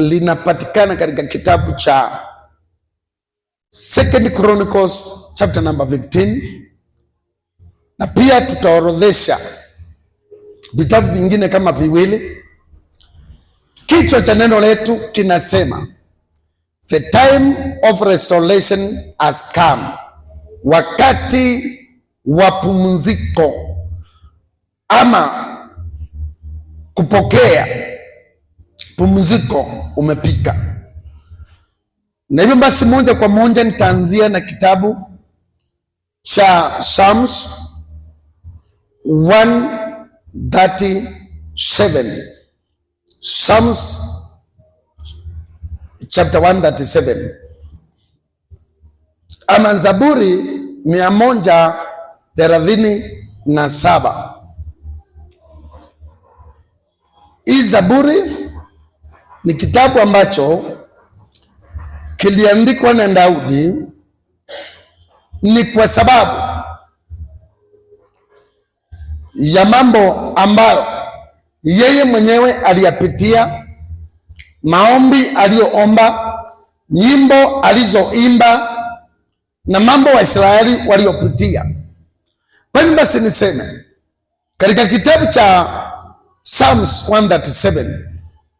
linapatikana katika kitabu cha 2 Chronicles chapter number 15, na pia tutaorodhesha vitabu vingine kama viwili. Kichwa cha neno letu kinasema the time of restoration has come, wakati wa pumziko ama kupokea pumziko umepika. Na hivyo basi, moja kwa moja nitaanzia na kitabu cha Psalms 137, Psalms chapter 137, ama Zaburi 137. Hii Zaburi ni kitabu ambacho kiliandikwa na Daudi, ni kwa sababu ya mambo ambayo yeye mwenyewe aliyapitia, maombi aliyoomba, nyimbo alizoimba na mambo wa Israeli waliopitia. Kwa hiyo basi niseme katika kitabu cha Psalms 137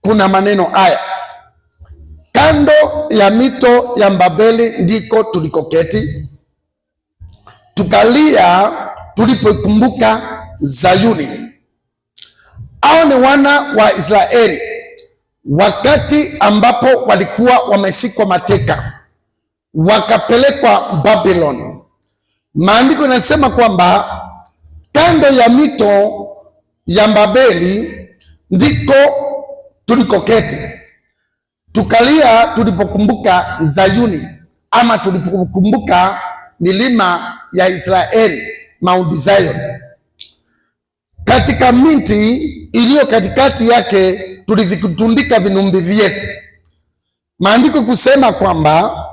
kuna maneno haya: kando ya mito ya Babeli ndiko tulikoketi, tukalia tulipoikumbuka Zayuni. Hao ni wana wa Israeli wakati ambapo walikuwa wameshikwa mateka wakapelekwa Babylon. Maandiko yanasema kwamba kando ya mito ya Babeli ndiko tulikoketi, tukalia tulipokumbuka Zayuni, ama tulipokumbuka milima ya Israeli, Mount Zion. Katika miti iliyo katikati yake tulivikutundika vinumbi vyetu. Maandiko kusema kwamba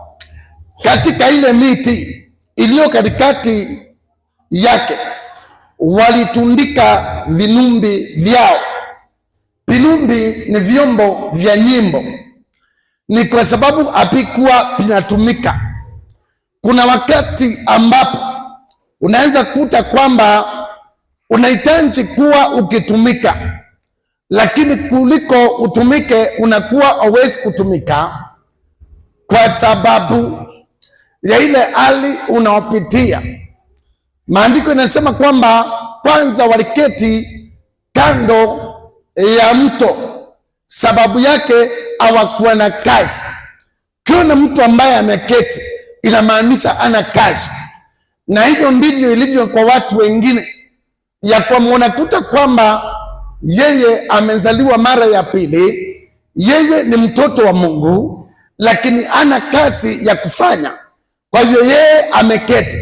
katika ile miti iliyo katikati yake walitundika vinumbi vyao. Vinumbi ni vyombo vya nyimbo, ni kwa sababu havikuwa vinatumika. Kuna wakati ambapo unaweza kuta kwamba unahitaji kuwa ukitumika, lakini kuliko utumike unakuwa hauwezi kutumika kwa sababu ya ile hali unaopitia. Maandiko yanasema kwamba kwanza waliketi kando ya mto, sababu yake hawakuwa na kazi. Kiona mtu ambaye ameketi inamaanisha ana kazi, na hivyo ndivyo ilivyo kwa watu wengine, ya kwamba unakuta kwamba yeye amezaliwa mara ya pili, yeye ni mtoto wa Mungu, lakini ana kazi ya kufanya, kwa hivyo yeye ameketi.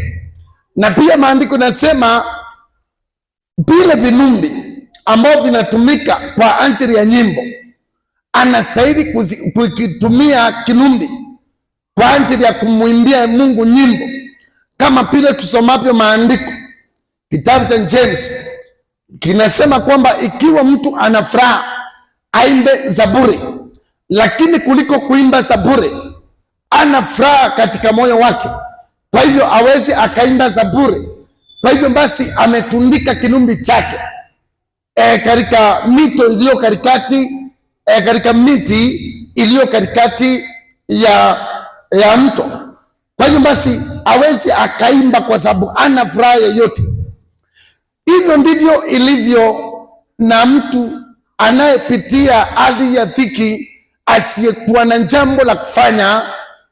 Na pia maandiko nasema vile vinumbi ambao vinatumika kwa ajili ya nyimbo, anastahili kukitumia kinumbi kwa ajili ya kumwimbia Mungu nyimbo, kama vile tusomavyo maandiko. Kitabu cha James kinasema kwamba ikiwa mtu ana furaha aimbe zaburi, lakini kuliko kuimba zaburi ana furaha katika moyo wake, kwa hivyo hawezi akaimba zaburi. Kwa hivyo basi ametundika kinumbi chake katika mito iliyo katikati, katika miti iliyo katikati ya mto. Kwa hivyo basi hawezi akaimba kwa sababu ana furaha yoyote. Hivyo ndivyo ilivyo na mtu anayepitia hali ya dhiki, asiyekuwa na jambo la kufanya,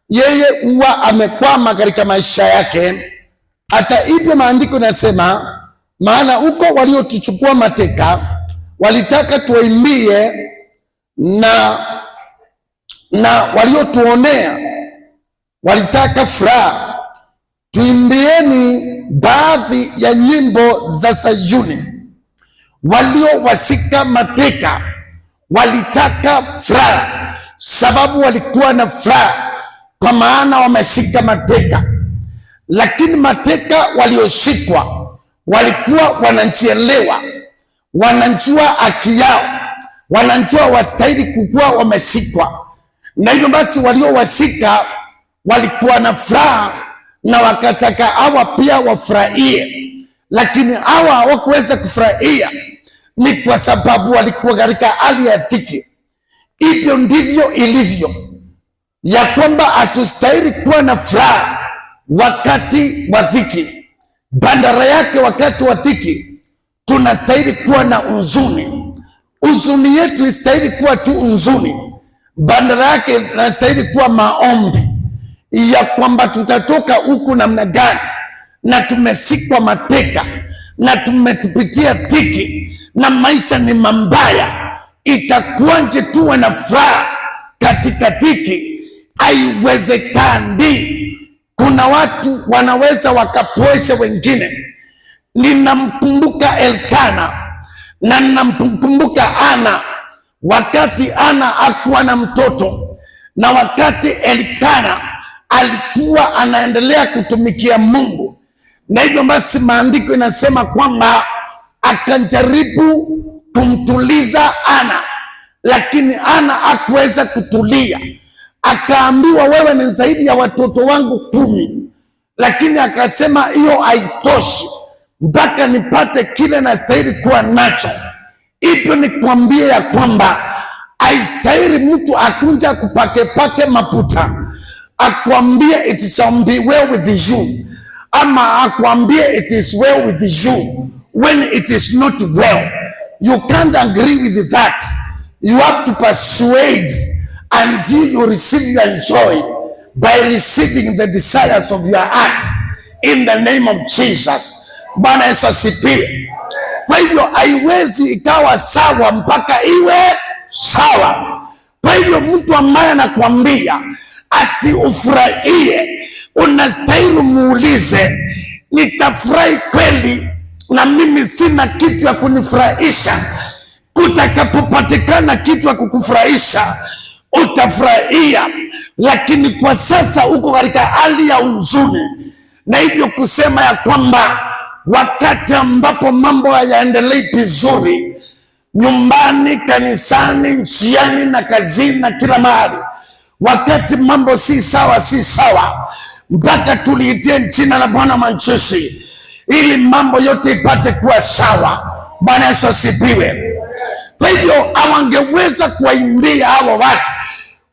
yeye huwa amekwama katika maisha yake. Hata hivyo maandiko nasema, maana huko waliotuchukua mateka walitaka tuwaimbie, na waliotuonea walitaka furaha. Tuimbieni baadhi ya nyimbo za Sayuni. Waliowashika mateka walitaka furaha, sababu walikuwa na furaha kwa maana wameshika mateka. Lakini mateka walioshikwa walikuwa wanajielewa, wanajua haki yao, wanajua wastahili kukuwa wameshikwa, Na hivyo basi waliowashika walikuwa na furaha na wakataka hawa pia wafurahie, lakini hawa hawakuweza kufurahia. Ni kwa sababu walikuwa katika hali ya dhiki. Hivyo ndivyo ilivyo, ya kwamba hatustahili kuwa na furaha wakati wa dhiki. Badala yake, wakati wa dhiki tunastahili kuwa na huzuni. Huzuni yetu istahili kuwa tu huzuni, badala yake tunastahili kuwa maombi ya kwamba tutatoka huku namna gani, na tumesikwa mateka na tumetupitia dhiki na maisha ni mambaya. Itakuwaje tuwe na furaha katika dhiki? Haiwezekani. Kuna watu wanaweza wakapoesha wengine. Ninamkumbuka Elkana na ninamkumbuka Ana, wakati Ana hakuwa na mtoto na wakati Elkana alikuwa anaendelea kutumikia Mungu. Na hivyo basi maandiko inasema kwamba akajaribu kumtuliza Ana, lakini Ana hakuweza kutulia. Akaambiwa, wewe ni zaidi ya watoto wangu 10. Lakini akasema hiyo haitoshi, mpaka nipate kile nastahili kuwa nacho. Hivyo nikwambie ya kwamba haistahili mtu akunja kupake mafuta akwambie it shall be well with you, ama akwambie it is well with you when it is not well. You can't agree with that. You have to persuade until you receive your joy by receiving the desires of your heart in the name of Jesus. Bwana Yesu asifiwe. Kwa hivyo haiwezi ikawa sawa mpaka iwe sawa. Kwa hivyo mtu ambaye anakuambia ati ufurahie, unastahili muulize, nitafurahi kweli na mimi sina kitu ya kunifurahisha? Kutakapopatikana kitu ya kukufurahisha utafurahia, lakini kwa sasa uko katika hali ya huzuni. Na hivyo kusema ya kwamba wakati ambapo mambo hayaendelei vizuri, nyumbani, kanisani, njiani na kazini na kila mahali, wakati mambo si sawa, mpaka tuliitie jina la Bwana majeshi ili mambo yote ipate kuwa sawa. Bwana Yesu asifiwe. Kwa hivyo hawangeweza kuwaimbia hawa watu.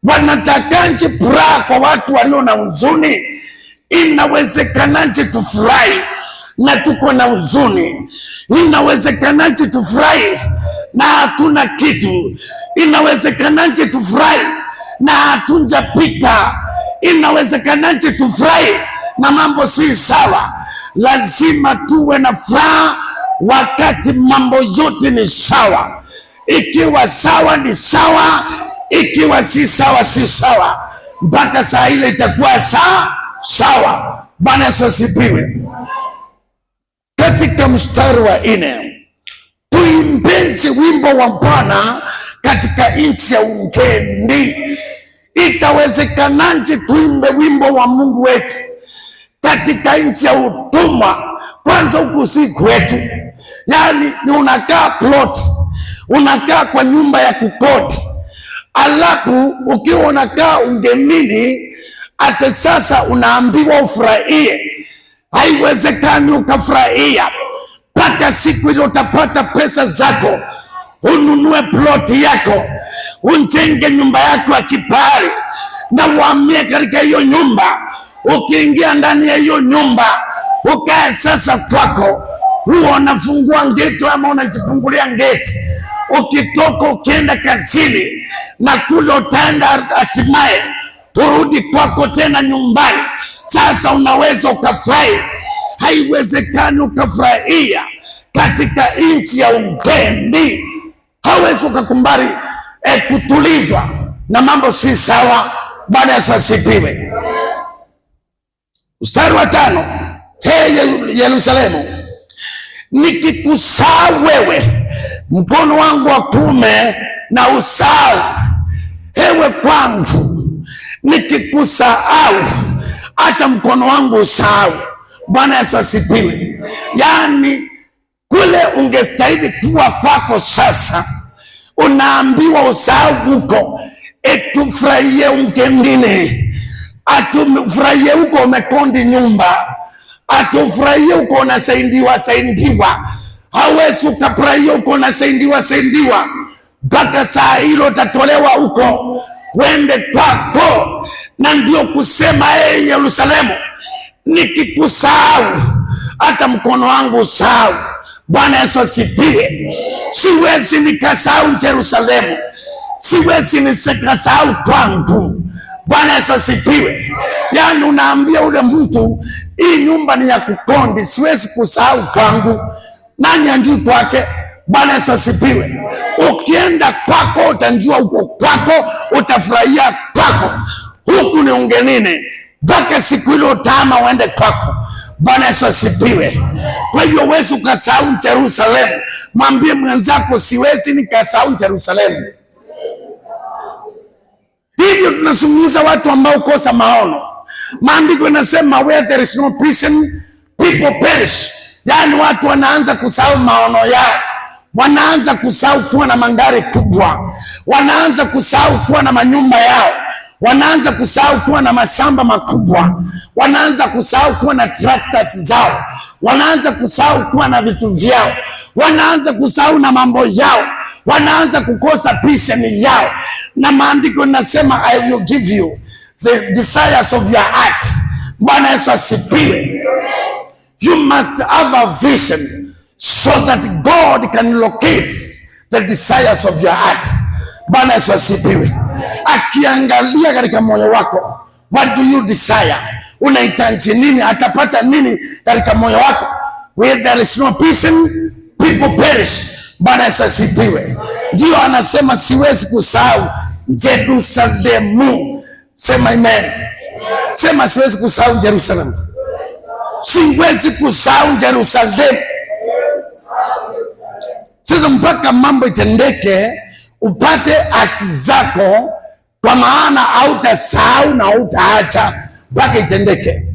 Wanatakaje furaha kwa watu walio na huzuni? Inawezekanaje tufurahi na tuko na huzuni? Inawezekanaje tufurahi na hatuna kitu? Inawezekanaje tufurahi na hatunjapika? Inawezekanaje tufurahi na mambo si sawa? Lazima tuwe na furaha wakati mambo yote ni sawa. Ikiwa sawa ni sawa, ikiwa si sawa si sawa, mpaka saa ile itakuwa sawa. Bwana Yesu asifiwe. Katika mstari wa 4, tuimbenje wimbo wa Bwana katika nchi ya ugeni. Itawezekanaje tuimbe wimbo wa Mungu wetu katika nchi ya utumwa? Kwanza huku si kwetu, yaani ni unakaa plot, unakaa kwa nyumba ya kukodi, alafu ukiwa unakaa ugenini ate sasa unaambiwa ufurahie. Haiwezekani ukafurahia mpaka siku ile utapata pesa zako, ununue ploti yako, unjenge nyumba yako ya kifahari na uhamie katika hiyo nyumba. Ukiingia ndani ya hiyo nyumba, ukae sasa kwako, huo unafungua ngeti ama unajifungulia ngeti. Ukitoka ukienda kazini na kule utaenda hatimaye turudi kwako tena nyumbani. Sasa unaweza ukafurahi. Haiwezekani ukafurahia katika nchi ya ugeni. Hawezi ukakumbali kutulizwa na mambo si sawa. Bwana Yesu asifiwe. Mstari wa 5, Yerusalemu, nikikusahau wewe, mkono wangu wa kuume na usahau. Ewe kwangu, nikikusahau hata mkono wangu usahau. Bwana Yesu asifiwe. Yaani kule ungestahili kuwa kwako sasa, unaambiwa usahau huko etufurahie unkendine, atufurahie huko umekondi nyumba, atufurahie huko unasaidiwa. Hawezi ukafurahia huko unasaidiwa mpaka saa hilo utatolewa huko wende kwako. Na ndio kusema Yerusalemu, nikikusahau hata mkono wangu usahau. Bwana Yesu asifiwe. Siwezi nikasahau Yerusalemu, siwezi nikasahau kwangu. Bwana Yesu asifiwe. Yani unaambia ule mtu, hii nyumba ni ya kukondi, siwezi kusahau kwangu. Nani anjui kwake? Bwana Yesu asifiwe. Ukienda kwako utanjua huko kwako, utafurahia kwako. Huku ni ungenine mpaka siku ile utama uende kwako. Bwana Yesu asifiwe. Kwa hivyo huwezi ukasahau Yerusalemu. Mwambie mwenzako, siwezi nikasahau Yerusalemu. Hivyo tunazungumza watu ambao kosa maono. Maandiko yanasema where there is no vision, people perish. Yani watu wanaanza kusahau maono yao, wanaanza kusahau kuwa na magari kubwa, wanaanza kusahau kuwa na manyumba yao, wanaanza kusahau kuwa na mashamba makubwa, wanaanza kusahau kuwa na tractors zao, wanaanza kusahau kuwa na vitu vyao, wanaanza kusahau na mambo yao, wanaanza kukosa vision yao. Na maandiko nasema I will give you the desires of your heart. Bwana Yesu asifiwe. You must have a vision so that God can locate the desires of your heart. Bwana Yesu asifiwe. Akiangalia katika moyo wako, what do you desire? Unahitaji nini? Atapata nini katika moyo wako? Where there is no vision, people perish. Bwana Yesu asifiwe. Ndio anasema siwezi kusahau Yerusalemu. Sema amen. Sema siwezi kusahau Yerusalemu. Siwezi kusahau Yerusalemu. Sasa mpaka mambo itendeke, upate haki zako, kwa maana hautasahau na hautaacha mpaka itendeke.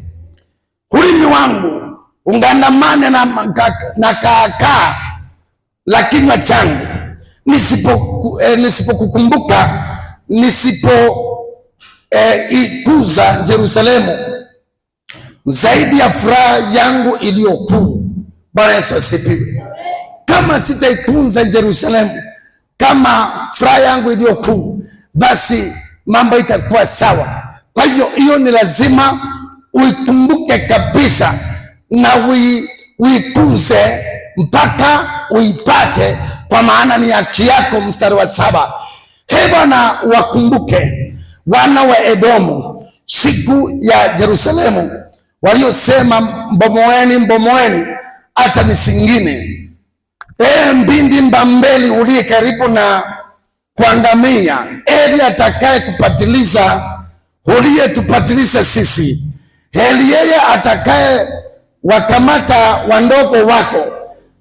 Ulimi wangu ungandamane na kaakaa la kinywa changu, nisipokukumbuka, ikuza Yerusalemu zaidi ya furaha yangu iliyokuu. Bwana Yesu asifiwe. Kama sitaitunza Yerusalemu kama furaha yangu iliyokuu, basi mambo itakuwa sawa. Kwa hiyo ni lazima uitumbuke kabisa na uitunze mpaka uipate, kwa maana ni haki yako. Mstari wa 7, Bwana wakumbuke wana wa Edomu siku ya Yerusalemu, waliosema mbomoeni hata nisingine. Mbindi mbambeli uliye karibu na kuangamia, heri atakaye kupatiliza uliyetupatiliza sisi. Heri yeye atakaye wakamata wandogo wako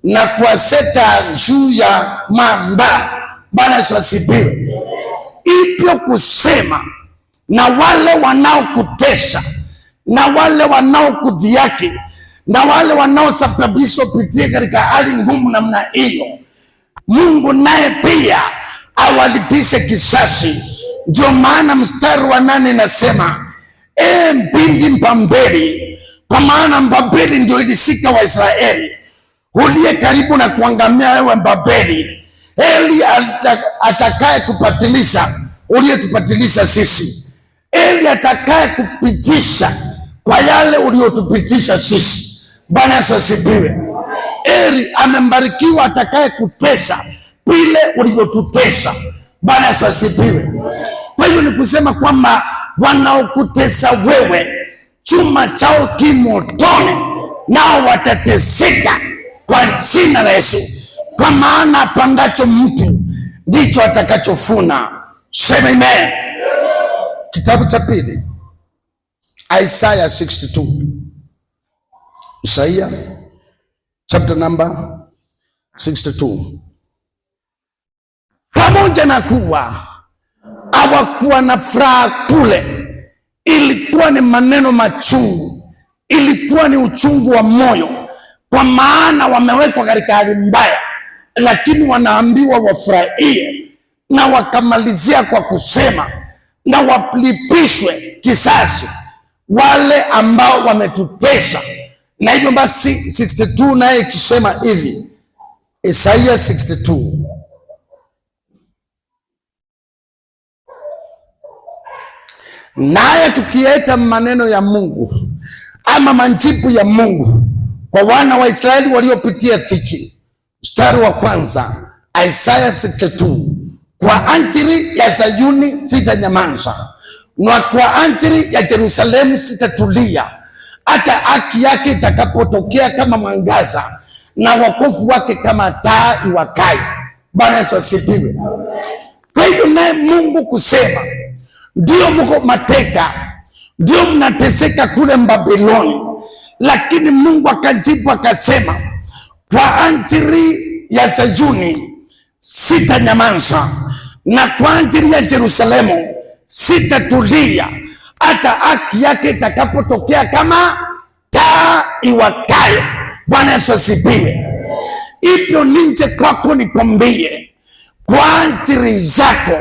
na kuwaseta juu ya mamba. Bwana Yesu asifiwe. Hivyo kusema na wale wanaokutesha, na wale wanaokudhihaki, na wale wanaosababisha upitie katika hali ngumu namna hiyo, Mungu naye pia awalipishe kisasi. Ndio maana mstari wa 8 nasema mpindi mpambeli, kwa maana Mbabeli ndio ilisika Waisraeli. Uliye karibu na kuangamia wewe Mbabeli, Eli atakaye kupatilisha uliyetupatilisha sisi. Eli atakaye kupitisha kwa yale uliyotupitisha sisi. Bwana Yesu asifiwe. Eli amembarikiwa atakaye kutesha vile ulivyotutesha. Bwana Yesu asifiwe. Kwa hiyo ni kusema kwamba wanaokutesa wewe, chuma chao kimotoni, nao watateseka kwa jina la Yesu, kwa maana apandacho mtu ndicho atakachofuna. Sema amen. Kitabu cha pili, Isaiah 62. Isaiah chapter number 62. Pamoja na kuwa hawakuwa na furaha kule, ilikuwa ni maneno machungu, ilikuwa ni uchungu wa moyo, kwa maana wamewekwa katika hali mbaya, lakini wanaambiwa wafurahie na wakamalizia kwa kusema na walipishwe kisasi wale ambao wametutesa. Na hivyo basi 62 naye ikisema hivi, Isaiah 62, naye tukieta maneno ya Mungu ama majibu ya Mungu kwa wana wa Israeli waliopitia dhiki. Mstari wa kwanza, Isaiah 62, kwa ajili ya Sayuni sitanyamaza, na kwa ajili ya Yerusalemu sitatulia, hata haki yake itakapotokea kama mwangaza na wokovu wake kama taa iwakayo. Bwana Yesu asifiwe. Kwa hivyo naye Mungu kusema, ndio mko mateka, ndio mnateseka kule Babiloni, lakini Mungu akajibu akasema, kwa ajili ya Sayuni sitanyamaza, na kwa ajili ya Yerusalemu sitatulia, hata haki yake itakapotokea kama taa iwakayo. Bwana Yesu asifiwe. Hivyo ninje kwako nikwambie, kwa ajili zako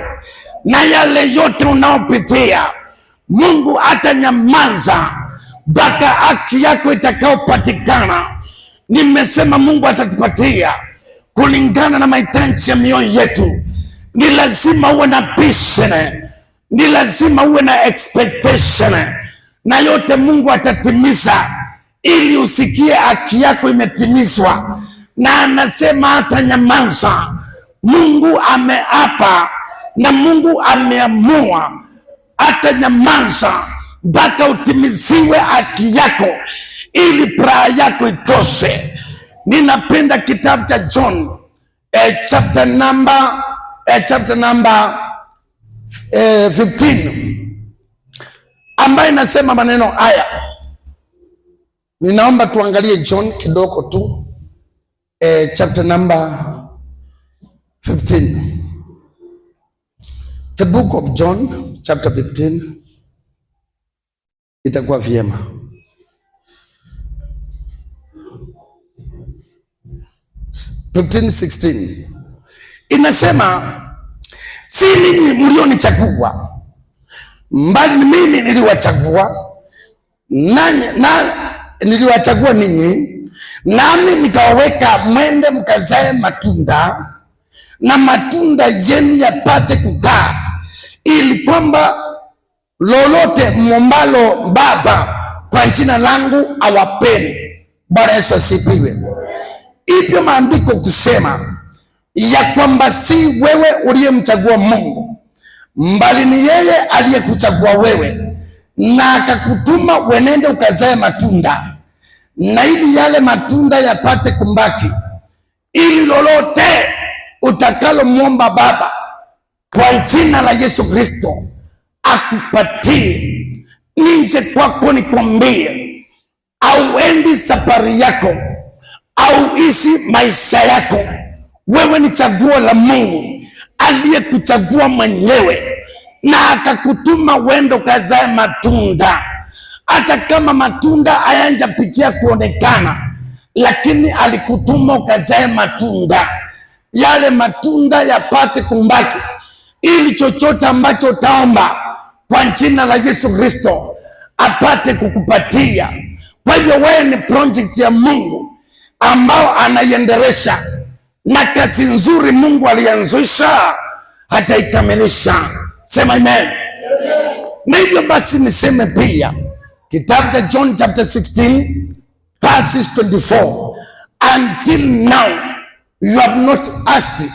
na yale yote unaopitia, Mungu hatanyamaza mpaka haki yako itakayopatikana. Nimesema Mungu atatupatia kulingana na mahitaji ya mioyo yetu. Ni lazima uwe na vision, ni lazima uwe na expectation, na yote Mungu atatimiza ili usikie haki yako imetimizwa. Na anasema hatanyamaza. Mungu ameapa na Mungu ameamua hatanyamaza mpaka utimiziwe haki yako, ili praha yako itoshe. Ninapenda kitabu cha John chapter number 15 ambaye nasema maneno haya. Ninaomba tuangalie John kidogo tu, chapter number 15, the book of John chapter 15, itakuwa vyema. Inasema, si ninyi mlionichagua, mbali ni mimi niliwachagua, na niliwachagua ninyi, nami nikawaweka mwende mkazae matunda, na matunda yenu yapate kukaa, ili kwamba lolote mwombalo Baba kwa jina langu awapeni. Bwana Yesu asifiwe. Hivyo maandiko kusema ya kwamba si wewe uliyemchagua Mungu, mbali ni yeye aliyekuchagua wewe, na akakutuma uenende ukazae matunda, na ili yale matunda yapate kumbaki, ili lolote utakalomwomba Baba kwa jina la Yesu Kristo akupatie. Ninje kwako nikwambie, auendi safari yako au ishi maisha yako, wewe ni chaguo la Mungu aliyekuchagua mwenyewe, na akakutuma uende ukazae matunda. Hata kama matunda hayajapikia kuonekana, lakini alikutuma ukazae matunda, yale matunda yapate kumbaki, ili chochote ambacho utaomba kwa jina la Yesu Kristo apate kukupatia. Kwa hivyo wewe ni project ya Mungu ambao anaiendelesha, na kazi nzuri Mungu alianzisha hata ikamilisha. Sema amen. Na hivyo basi niseme pia kitabu cha John chapter 16 verses 24, until now you have not asked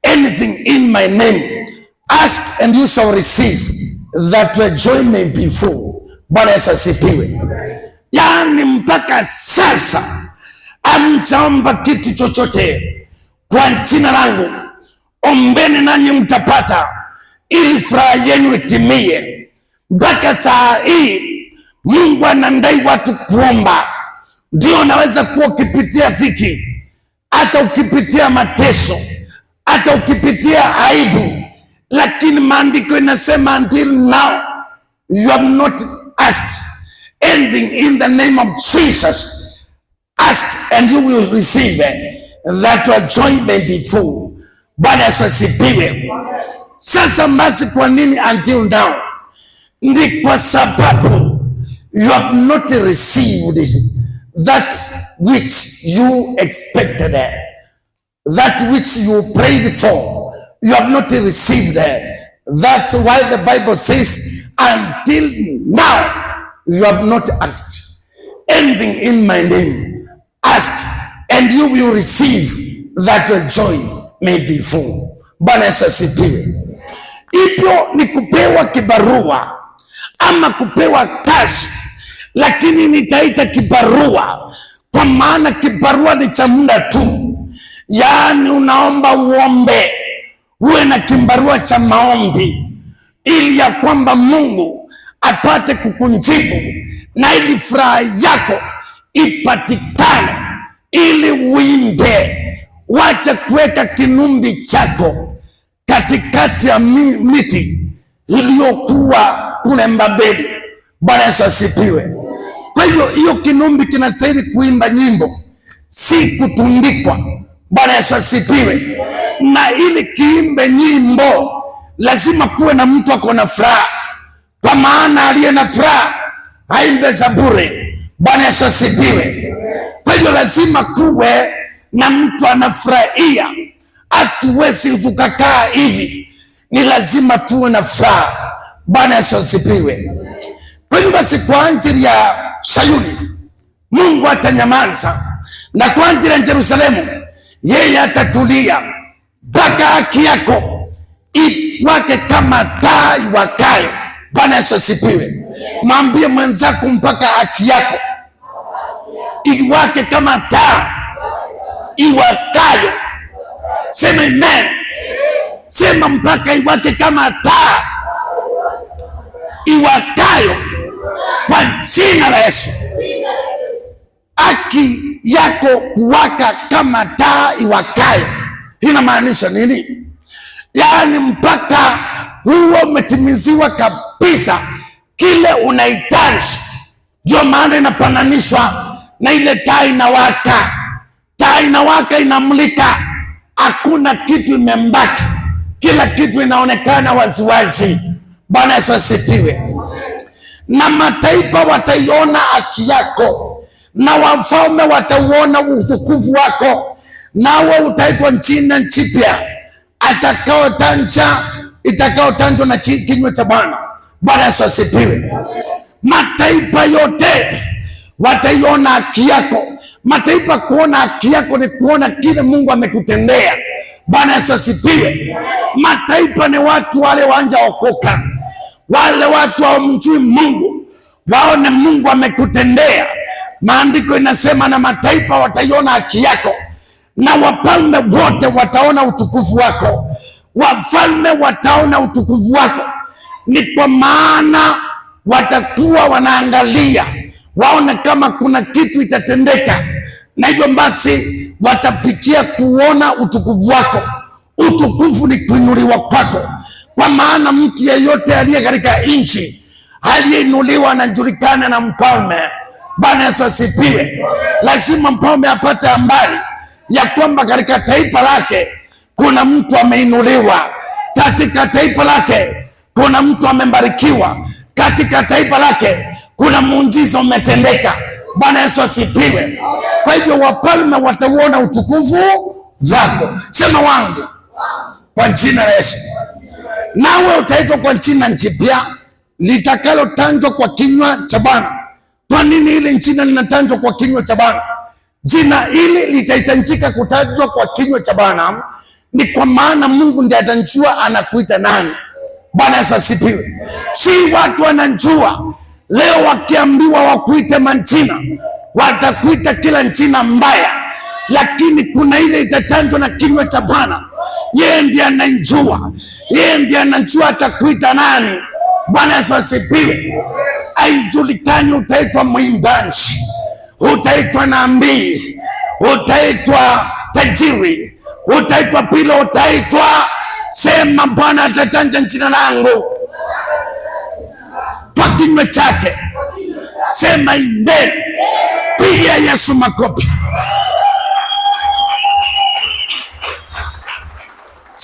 anything in my name, ask and you shall receive, that your joy may be full. Bwana Yesu asifiwe. Yaani mpaka sasa amchaomba kitu chochote kwa jina langu, ombeni nanyi mtapata, ili furaha yenu itimie. Mpaka saa hii Mungu anadai watu kuomba. Ndio naweza kuwa ukipitia dhiki, hata ukipitia mateso, hata ukipitia aibu, lakini maandiko inasema until now you have not asked anything in the name of Jesus. Ask and you will receive it, that your joy may be full. Bwana Yesu asifiwe. Sasa basi, kwa nini until now? Ni kwa sababu you have not received that which you expected, that which you prayed for. You have not received. That's why the Bible says, until now you have not asked anything in my name. Ask and you will receive, that your joy may be full. Bwana Yesu asifiwe. Hivyo ni kupewa kibarua ama kupewa kazi, lakini nitaita kibarua kwa maana kibarua ni cha muda tu. Yaani unaomba uombe, uwe na kibarua cha maombi, ili ya kwamba Mungu apate kukunjibu na ili furaha yako ipatikane, ili uimbe. Wacha kuweka kinumbi chako katikati ya miti iliyokuwa kule Babeli. Bwana Yesu asifiwe. Kwa hiyo hiyo kinumbi kinastahili kuimba nyimbo, si kutundikwa. Bwana Yesu asifiwe. Na ili kiimbe nyimbo lazima kuwe na mtu ako na furaha, kwa maana aliye na furaha haimbe za bure. Bwana Yesu asifiwe. Kwa hiyo lazima kuwe na mtu anafurahia. Hatuwezi tukakaa hivi, ni lazima tuwe na furaha. Bwana Yesu asifiwe. Kwa hiyo basi, kwa ajili ya Sayuni Mungu atanyamaza, na kwa ajili ya Yerusalemu yeye atatulia mpaka haki yako iwake kama taa iwakayo. Bwana Yesu asifiwe. Mwambie mwenzako, mpaka haki yako iwake kama taa iwakayo. Sema amen. Sema mpaka iwake kama taa iwakayo kwa jina la Yesu. Haki yako kuwaka kama taa iwakayo inamaanisha nini? Yaani mpaka huo umetimiziwa kabisa kile unahitaji. Ndio maana inapananishwa na ile taa inawaka. Taa inawaka, inamulika, hakuna kitu imembaki, kila kitu inaonekana waziwazi. Bwana Yesu asifiwe. Na mataifa wataiona haki yako, na wafalme watauona utukufu wako, nawe utaitwa nchi na nchi mpya itakayotanjwa na kinywa cha Bwana. Bwana Yesu asifiwe. Mataifa yote wataiona haki yako. Mataifa kuona haki yako ni kuona kile Mungu amekutendea. Bwana Yesu asifiwe. Mataifa ni watu wale wanja okoka, wale watu hawamjui Mungu, waone Mungu amekutendea. Maandiko inasema, na mataifa wataiona haki yako, na wafalme wote wataona utukufu wako. Wafalme wataona utukufu wako, ni kwa maana watakuwa wanaangalia waone kama kuna kitu itatendeka, na hivyo basi watapikia kuona utukufu wako. Utukufu ni kuinuliwa kwako, kwa maana mtu yeyote aliye katika nchi aliyeinuliwa anajulikana na mfalme. Bwana Yesu asifiwe. Lazima mfalme apate habari ya kwamba katika taifa lake kuna mtu ameinuliwa, katika taifa lake kuna mtu amebarikiwa, katika taifa lake kuna muujiza umetendeka. Bwana Yesu asifiwe. Kwa hivyo wafalme watauona utukufu wako. Sema wangu, kwa jina la Yesu. Nawe utaitwa kwa jina nchi mpya litakalotanjwa kwa kinywa cha Bwana. Kwa nini ile jina linatanjwa kwa kinywa cha Bwana? Jina hili litahitajika kutajwa kwa kinywa cha Bwana, ni kwa maana Mungu ndiye atajua anakuita nani. Bwana Yesu asifiwe. Si watu wanajua. Leo wakiambiwa wakuite majina, watakuita kila jina mbaya, lakini kuna ile itatanjwa na kinywa cha Bwana. Yeye ndiye anajua, yeye ndiye anajua atakuita nani. Bwana Yesu asifiwe. Haijulikani utaitwa mwimbaji, utaitwa nabii, utaitwa tajiri, utaitwa pilo, utaitwa. Sema Bwana atatanja jina langu kwa kinywa chake. Sema amen. Pigia Yesu makofi.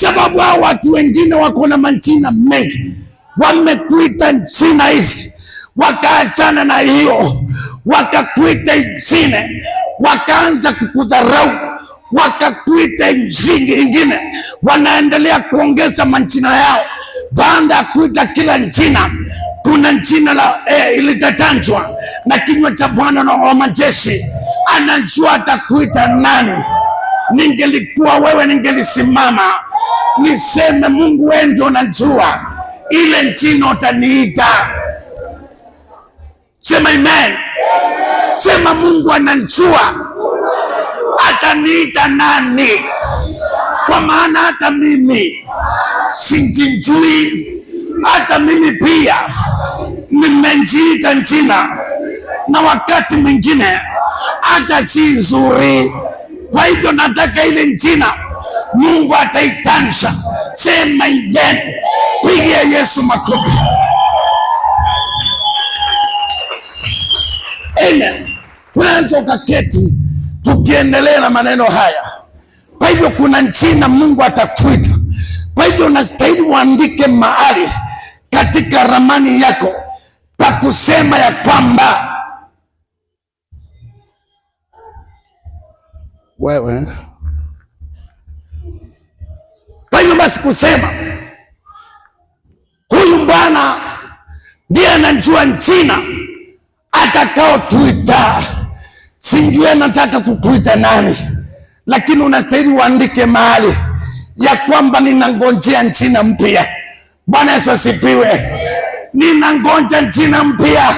sababu hao watu wengine wako na majina mengi, wamekuita jina hivi, wakaachana na hiyo, wakakuita jingine, wakaanza kukudharau, wakakuita ingine, wanaendelea kuongeza majina yao. Baada ya kuita kila jina, kuna jina la ilitatanjwa na kinywa cha Bwana wa majeshi. Anajua atakuita nani. Ningelikuwa wewe, ningelisimama niseme, Mungu wewe ndio unajua ile jina utaniita. Sema amen. Sema Mungu anajua ataniita nani, kwa maana hata mimi sijijui. Hata mimi pia nimejiita jina, na wakati mwingine hata si nzuri. Kwa hivyo nataka ile jina Mungu ataitansha. Sema amen. Pigia Yesu makofi. Amen. Unaweza ukaketi tukiendelea na maneno haya. Kwa hivyo kuna jina Mungu atakuita. Kwa hivyo unastahili uandike mahali katika ramani yako pa kusema ya kwamba wewe. Kwa hivyo basi kusema huyu Bwana ndiye anajua jina atakao tuita. Sijui nataka kukuita nani, lakini unastahili uandike mahali ya kwamba ninangojea jina mpya. Bwana Yesu asifiwe. Ninangoja jina mpya,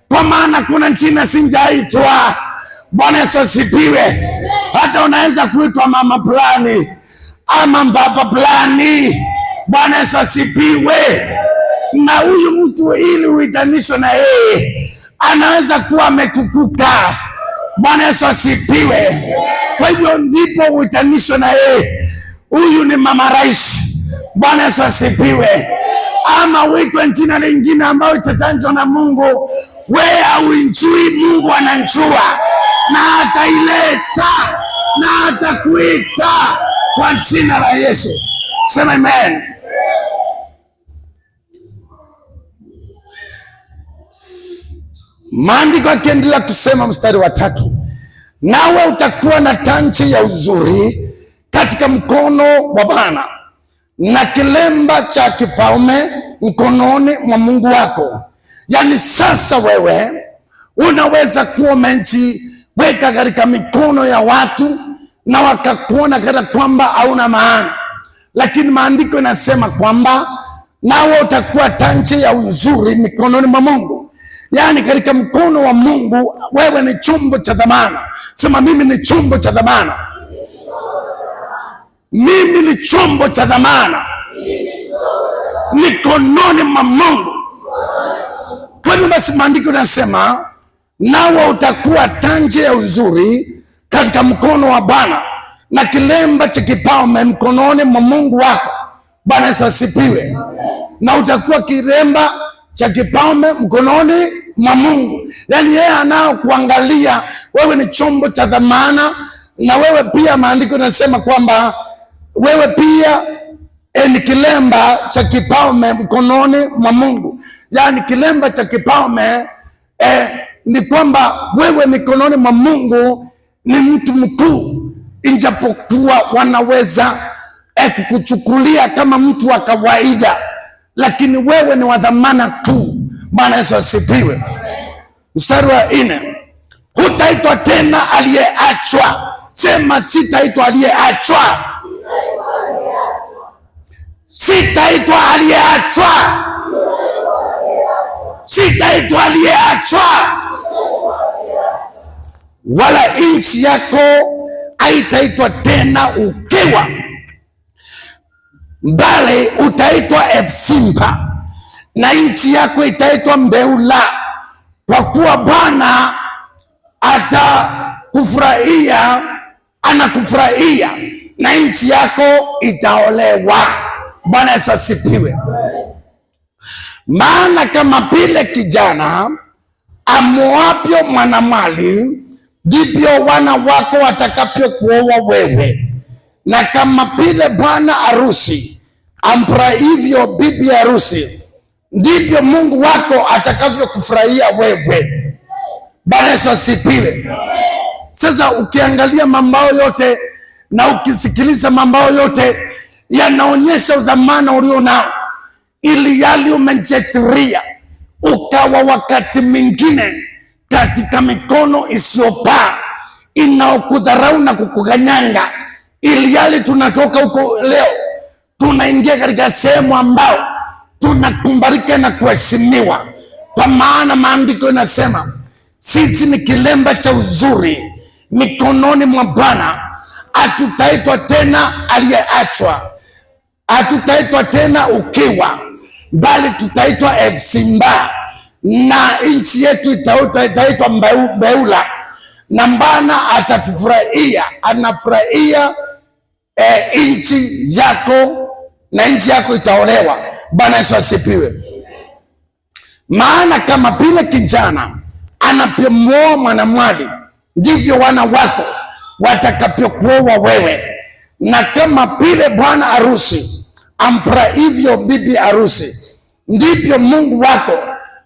kwa maana kuna jina sijaitwa. Bwana Yesu asifiwe. Hata unaweza kuitwa mama plani ama baba plani. Bwana Yesu asifiwe. Na huyu mtu ili uitanishwe na yeye anaweza kuwa ametukuka. Bwana Yesu asifiwe. Kwa hivyo ndipo uitanishwe na yeye. Huyu ni mama rais. Bwana Yesu asifiwe. Ama uitwe jina lingine ambayo itatanjwa na Mungu. Wewe hauijui, Mungu anajua na ataileta na atakuita kwa jina la Yesu. Sema amen. Maandiko yakiendelea kusema mstari wa 3, nawe utakuwa na taji ya uzuri katika mkono wa Bwana na kilemba cha kifalme mkononi mwa Mungu wako. Yani sasa wewe unaweza kuwa umejiweka katika mikono ya watu na wakakuona kana kwamba hauna maana, lakini maandiko yanasema kwamba nawe utakuwa taji ya uzuri mikononi mwa Mungu. Yani katika mkono wa Mungu wewe ni chombo cha dhamana. Sema mimi ni chombo cha dhamana. Mimi ni chombo cha dhamana mikononi mwa Mungu. Kwa hiyo basi maandiko yanasema nawe utakuwa taji ya uzuri katika mkono wa Bwana na kilemba cha kifalme mkononi mwa Mungu wako. Bwana Yesu asifiwe. Na utakuwa kilemba cha kifalme mkononi mwa Mungu. Yani yeye anao kuangalia wewe ni chombo cha dhamana, na wewe pia maandiko yanasema kwamba wewe pia ni kilemba cha kifalme mkononi mwa Mungu. Yani kilemba cha kifalme ni kwamba wewe mikononi mwa Mungu ni mtu mkuu, ijapokuwa wanaweza kukuchukulia kama mtu wa kawaida, lakini wewe ni wa dhamana kuu. Bwana Yesu asifiwe. Mstari wa 4, hutaitwa tena aliyeachwa. Sema sitaitwa aliyeachwa. Sitaitwa aliyeachwa. Sitaitwa aliyeachwa. Wala nchi yako haitaitwa tena ukiwa, bali utaitwa Epsimba, na nchi yako itaitwa Mbeula, kwa kuwa Bwana atakufurahia, anakufurahia, na nchi yako itaolewa. Bwana Yesu asifiwe. Maana kama vile kijana amuapyo mwanamwali, ndivyo wana wako watakavyokuoa wewe. na kama vile bwana harusi amfurahivyo bibi harusi, ndivyo Mungu wako atakavyokufurahia wewe. Bwana Yesu asifiwe. Sasa ukiangalia mambo yote na ukisikiliza mambo yote yanaonyesha udhamana ulio nao, ili yali umejetiria ukawa wakati mwingine katika mikono isiyopaa inaokudharau na kukuganyanga, ili yali tunatoka huko leo tunaingia katika sehemu ambao tunakumbarika na kuheshimiwa, kwa maana maandiko inasema sisi ni kilemba cha uzuri mikononi mwa Bwana. Hatutaitwa tena aliyeachwa, hatutaitwa tena ukiwa, bali tutaitwa Epsimba, na nchi yetu itaitwa Beula, na Bwana atatufurahia, anafurahia nchi yako, na nchi yako itaolewa. Bwana Yesu asifiwe. Maana kama vile kijana anapomwoa mwanamwali, ndivyo wana wako watakapokuoa wewe, na kama vile bwana harusi amfurahivyo bibi harusi, ndivyo Mungu wako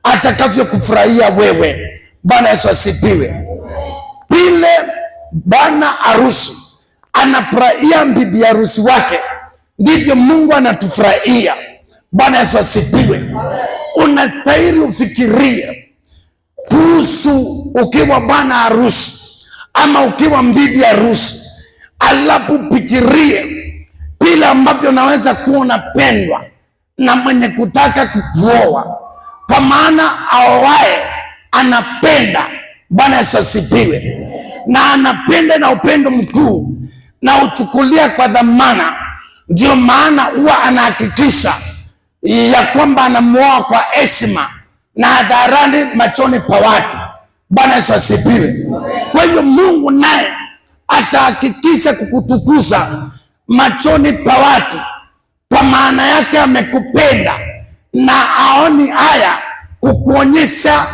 atakavyokufurahia wewe. Bwana Yesu asifiwe. Vile bwana harusi anafurahia bibi harusi wake, ndivyo Mungu anatufurahia. Bwana Yesu asifiwe. Unastahili ufikirie kuhusu ukiwa bwana harusi ama ukiwa bibi harusi, alafu fikirie vile ambavyo naweza kuwa unapendwa na mwenye kutaka kukuoa, kwa maana aoaye anapenda. Bwana Yesu asifiwe. Na anapenda na upendo mkuu na uchukulia kwa dhamana. Ndio maana huwa anahakikisha ya kwamba anamuoa kwa heshima na hadharani machoni pa watu. Bwana Yesu asifiwe. Kwa hiyo Mungu naye atahakikisha kukutukuza machoni pa watu, kwa maana yake amekupenda na aoni haya kukuonyesha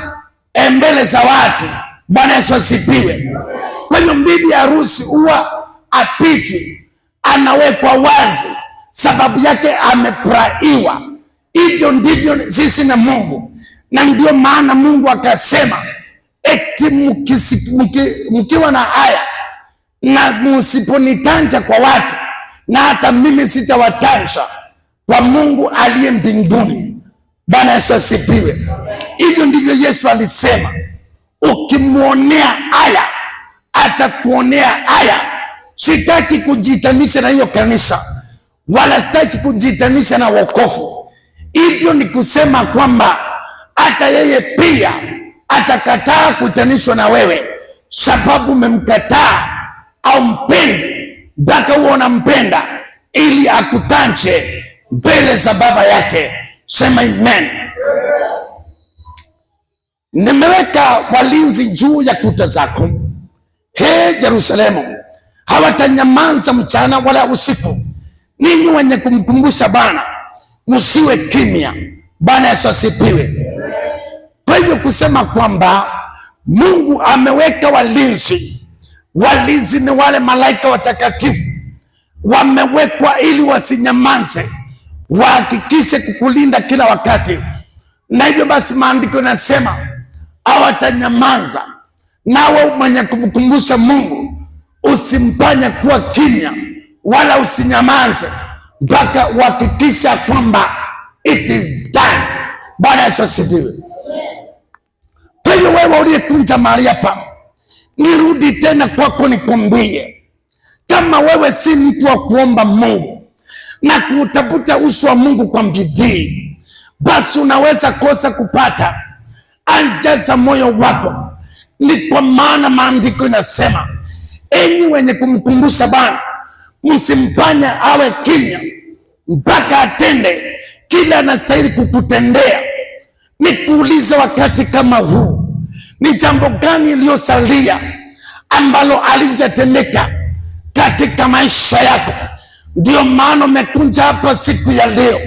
mbele za watu. Bwana Yesu asifiwe. Kwa hiyo bibi harusi huwa apitwi, anawekwa wazi, sababu yake amefurahiwa. Hivyo ndivyo sisi na Mungu, na ndio maana Mungu akasema eti mkiwa na haya na msiponitanja kwa watu, na hata mimi sitawatanja kwa Mungu aliye mbinguni. Bwana Yesu asifiwe. Hivyo ndivyo Yesu alisema, ukimwonea haya atakuonea haya. Sitaki kujitanisha na hiyo kanisa, wala sitaki kujitanisha na wokovu. Hivyo ni kusema kwamba hata yeye pia atakataa kutanishwa na wewe, sababu umemkataa au mpendi, mpaka huo unampenda ili akutanje mbele za baba yake. Sema amen. Nimeweka walinzi juu ya kuta zako, he Yerusalemu, hawatanyamaza mchana wala usiku. Ninyi wenye kumkumbusha Bwana, msiwe kimya. Bwana Yesu asifiwe. Kwa hivyo kusema kwamba Mungu ameweka walinzi. Walinzi ni wale malaika watakatifu, wamewekwa ili wasinyamaze, wahakikishe kukulinda kila wakati. Na hivyo basi maandiko yanasema hawatanyamaza. Nawe mwenye kumkumbusha Mungu, usimfanye kuwa kimya wala usinyamaze, mpaka uhakikisha kwamba it is done. Bwana Yesu asifiwe. Kwa hiyo wewe uliyekunja mahali hapa, nirudi tena kwako nikwambie, kama wewe si mtu wa kuomba Mungu na kutafuta uso wa Mungu kwa bidii, basi unaweza kosa kupata. Anjaza moyo wako, ni kwa maana maandiko inasema, enyi wenye kumkumbusha Bwana, msimfanye awe kimya mpaka atende kila anastahili kukutendea. Nikuulize wakati kama huu, ni jambo gani iliyosalia ambalo alijatendeka katika maisha yako? Ndio maana umekunja hapa siku ya leo,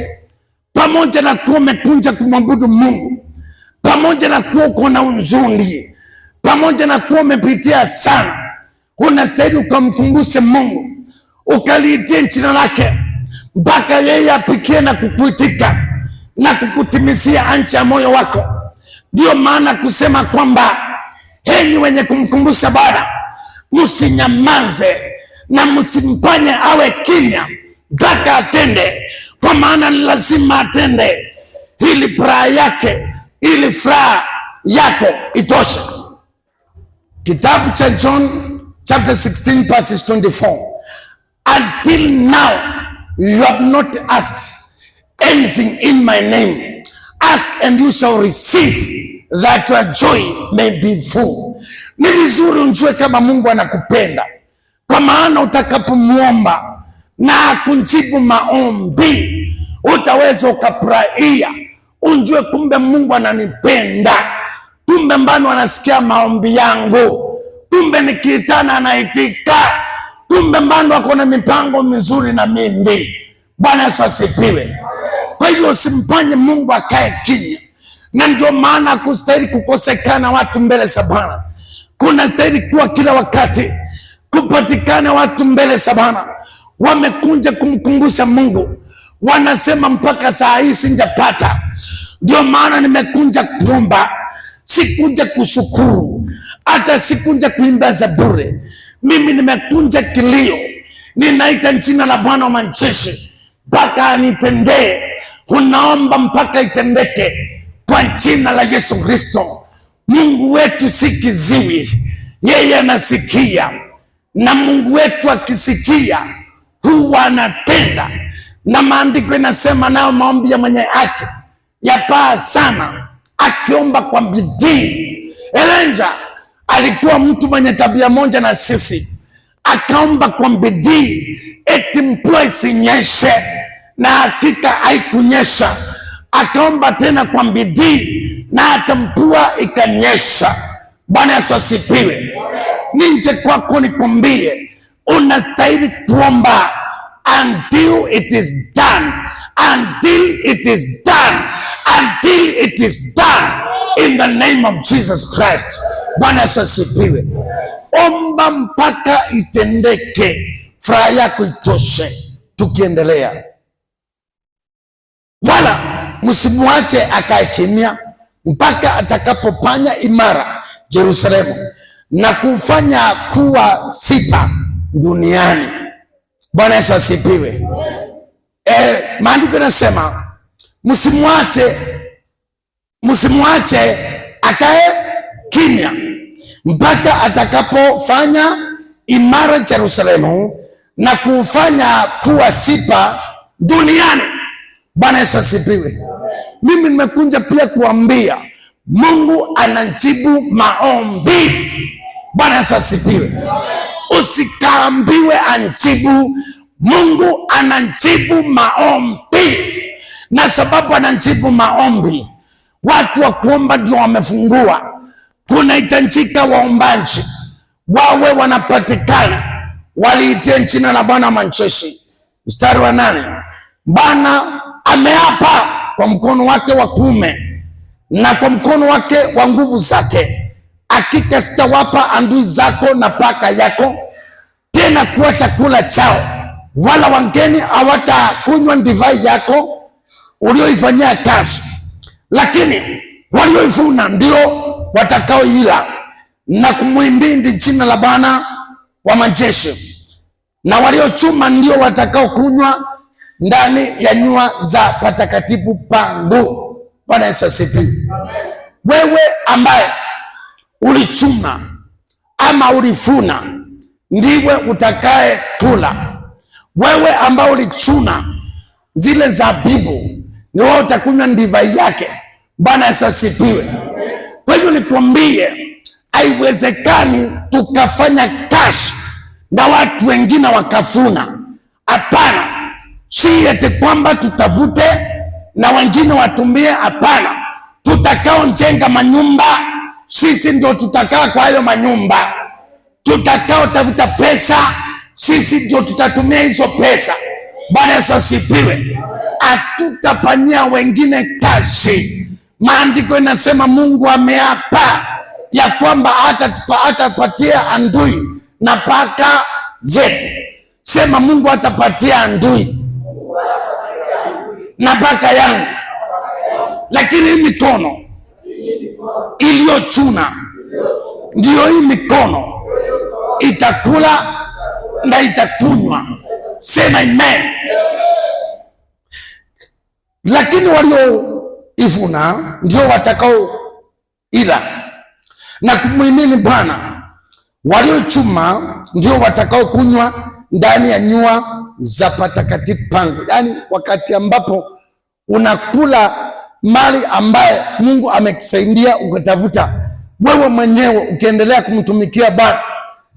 pamoja na kuwa umekunja kumwabudu Mungu, pamoja na kuwa uko na huzuni, pamoja na kuwa umepitia sana, unastahili ukamkumbushe Mungu, ukaliitie jina lake, mpaka yeye apikie na kukuitika na kukutimizia ancha ya moyo wako. Ndio maana kusema kwamba henyi wenye kumkumbusha Bwana, msinyamaze na msimpanye awe kimya mpaka atende, kwa maana ni lazima atende ili furaha yake, ili furaha yako itoshe. Kitabu cha John chapter 16 verses 24. Until now you have not asked anything in my name. Ask and you shall receive, that your joy may be full. Ni vizuri unjue kama Mungu anakupenda, kwa maana utakapomuomba na kunjibu maombi utaweza ukafurahia. Unjue kumbe Mungu ananipenda, kumbe mbano anasikia maombi yangu, kumbe nikiitana anaitika, kumbe mbano ako na mipango mizuri na mimi. Bwana Yesu asifiwe. Kwa hiyo usimpanye Mungu akae kimya. Na ndio maana kustahili kukosekana watu mbele za Bwana. Kuna stahili kuwa kila wakati kupatikana watu mbele za Bwana wamekunja kumkumbusha Mungu, wanasema mpaka saa hii sijapata. Ndio maana nimekunja kuomba, sikuja kushukuru, hata sikuja kuimba zaburi. Mimi nimekunja kilio, ninaita jina la Bwana wa majeshi mpaka anitendee. Unaomba mpaka itendeke kwa jina la Yesu Kristo. Mungu wetu si kiziwi, yeye anasikia, na Mungu wetu akisikia huwa anatenda. Na maandiko inasema nao maombi ya mwenye haki yapaa sana akiomba kwa bidii. Elijah alikuwa mtu mwenye tabia moja na sisi, akaomba kwa bidii eti mvua isinyeshe, na hakika haikunyesha. Akaomba tena kwa bidii na hata mvua ikanyesha. Bwana Yesu asifiwe. Ninje kwako nikwambie, unastahili kuomba until it is done, until it is done, until it is done, in the name of Jesus Christ. Bwana Yesu asifiwe. Omba mpaka itendeke, furaha yako itoshe. Tukiendelea, wala msimuache akae kimya mpaka atakapofanya imara Yerusalemu na kufanya kuwa sifa duniani. Bwana Yesu asifiwe. Maandiko yanasema msimuache akae kimya mpaka atakapofanya imara Yerusalemu na kufanya kuwa sifa duniani. Bwana Yesu asifiwe. Mimi nimekuja pia kuambia Mungu anajibu maombi. Bwana Yesu asifiwe. Usikaambiwe anjibu, Mungu anajibu maombi. Na sababu anajibu maombi, watu wa kuomba ndio wamefungua. Kunahitajika waombaji wawe wanapatikana, waliitie jina la Bwana majeshi. Mstari wa 8, Bwana ameapa kwa mkono wake wa kuume na kwa mkono wake wa nguvu zake, hakika sitawapa adui zako na paka yako tena kuwa chakula chao, wala wageni hawatakunywa divai yako ulioifanyia kazi, lakini walioivuna ndio watakaoila na kumwimbia jina la Bwana wa majeshi, na waliochuma ndio watakaokunywa ndani ya nyua za patakatifu pangu. Bwana Yesu asifiwe. Wewe ambaye ulichuma ama ulifuna ndiwe utakaye kula. Wewe ambaye ulichuna zile zabibu ni wewe utakunywa divai yake. Bwana Yesu asifiwe. Kwa hiyo nikwambie, haiwezekani tukafanya kazi na watu wengine wakafuna. Hapana. Si eti kwamba tutavute na wengine watumie. Hapana. Tutakao njenga manyumba, sisi ndio tutakaa kwa hayo manyumba. Tutakao tafuta pesa, sisi ndio tutatumia hizo pesa. Bwana Yesu asifiwe. Hatutafanyia wengine kazi. Maandiko inasema Mungu ameapa ya kwamba hatapatia adui na paka zetu. Sema Mungu atapatia ndui nafaka yangu, lakini hii mikono iliyochuna ndiyo hii mikono itakula na itakunywa. Sema amen. Lakini walioivuna ndio watakao ila na kumwamini Bwana. Waliochuma ndio watakao kunywa ndani ya nyua za patakatifu pangu. Yaani wakati ambapo unakula mali ambaye Mungu amekusaidia ukatafuta wewe mwenyewe, ukiendelea kumtumikia Bwana,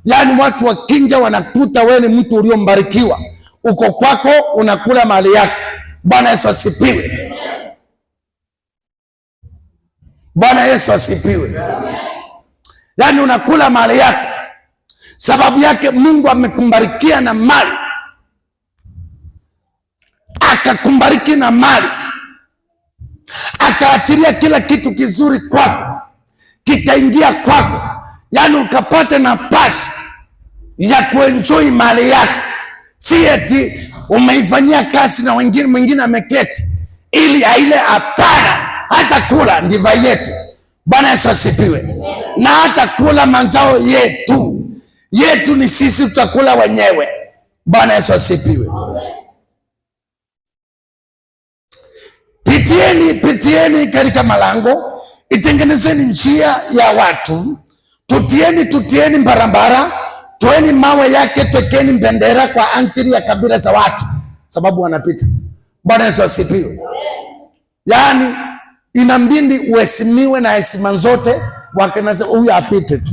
yaani watu wakinja wanakuta wewe ni mtu uliombarikiwa, uko kwako unakula mali yake. Bwana Yesu asifiwe. Bwana Yesu asifiwe. Yaani unakula mali yake, sababu yake Mungu amekumbarikia na mali, akakumbariki na mali, akaachilia kila kitu kizuri kwako, kikaingia kwako, yaani ukapata nafasi ya kuenjoy mali yako. Si eti umeifanyia kazi na mwingine ameketi ili aile. Hapana, hata kula ndivai yetu. Bwana Yesu asifiwe. Na hata kula mazao yetu ni sisi, tutakula wenyewe. Bwana Yesu asifiwe. Pitieni katika malango, itengenezeni njia ya watu, tutieni barabara, toeni mawe yake, twekeni bendera kwa ajili ya kabila za watu, sababu wanapita. Bwana Yesu asifiwe. Yaani inambindi uheshimiwe na heshima zote, wakanasa huyu apite tu.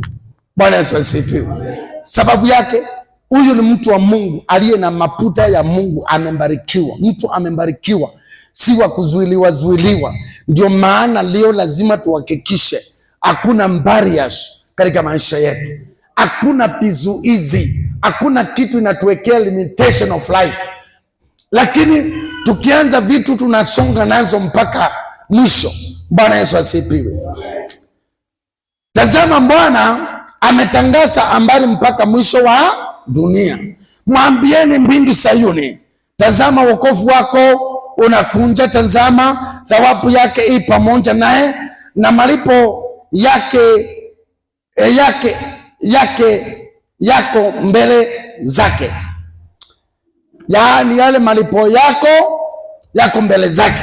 Bwana Yesu asifiwe. Sababu yake huyu ni mtu wa Mungu aliye na mafuta ya Mungu, amembarikiwa. Mtu amembarikiwa si wa kuzuiliwa. Ndio maana leo lazima tuhakikishe hakuna barriers katika maisha yetu, hakuna vizuizi, hakuna kitu inatuwekea limitation of life. Lakini tukianza vitu tunasonga nazo mpaka mwisho. Bwana Yesu asifiwe. Tazama, Bwana ametangaza habari mpaka mwisho wa dunia. Mwambieni mbingu Sayuni, tazama wokovu wako unakunja, tazama thawabu yake i pamoja naye, na malipo yako mbele zake. Yaani yale malipo yako mbele zake.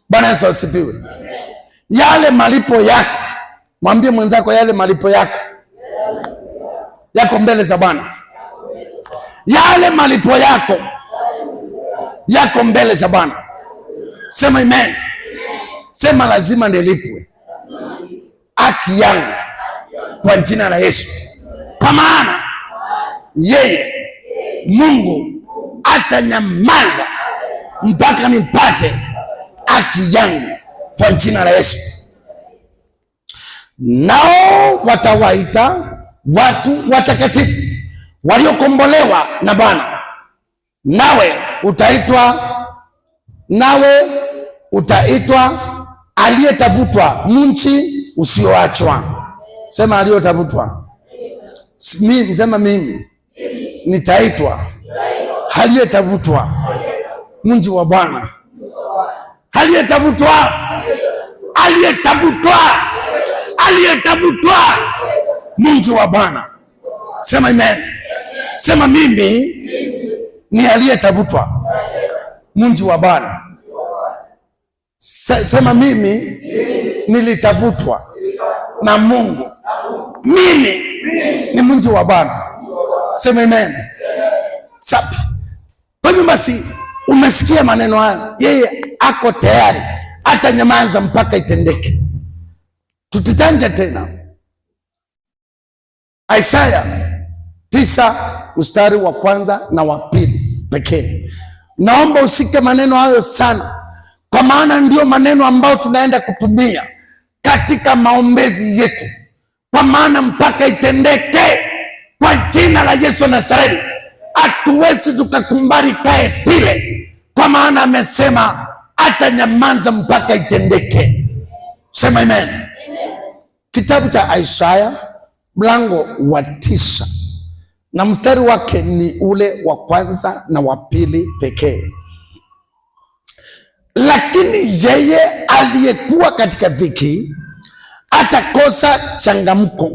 Bwana Yesu asifiwe. Yale malipo yako, mwambie mwenzako yale malipo yako mbele za Bwana. Yale malipo yako mbele za Bwana. Sema amen. Sema lazima nilipwe haki yangu kwa jina la Yesu, kwa maana yeye Mungu atanyamaza mpaka nipate haki yangu kwa jina la Yesu. Nao watawaita watu watakatifu waliokombolewa na Bwana, nawe utaitwa aliyetafutwa, mchi usioachwa. Sema aliyetafutwa. Sema mimi nitaitwa aliyetafutwa, mji wa Bwana. Aliyetafutwa mji wa Bwana. Sema amen. Sema mimi ni aliyetafutwa mji wa Bwana. Sema mimi nilitafutwa na Mungu, mimi ni mji wa Bwana. Sema amen. Sapi. Kwa hivyo basi, umesikia maneno haya, yeye ako tayari hata nyamaza mpaka itendeke. Tutitanja tena Isaya 9 mstari wa 1 na wa 2 pekee. Naomba usike maneno hayo sana, kwa maana ndio maneno ambayo tunaenda kutumia katika maombezi yetu, kwa maana mpaka itendeke kwa jina la Yesu Nazareti. Hatuwezi tukakumbali kae pile, kwa maana amesema hata nyamaza mpaka itendeke. Sema amen. Kitabu cha Isaya mlango wa 9 na mstari wake ni ule wa kwanza na wa pili pekee. Lakini yeye aliyekuwa katika dhiki atakosa changamko.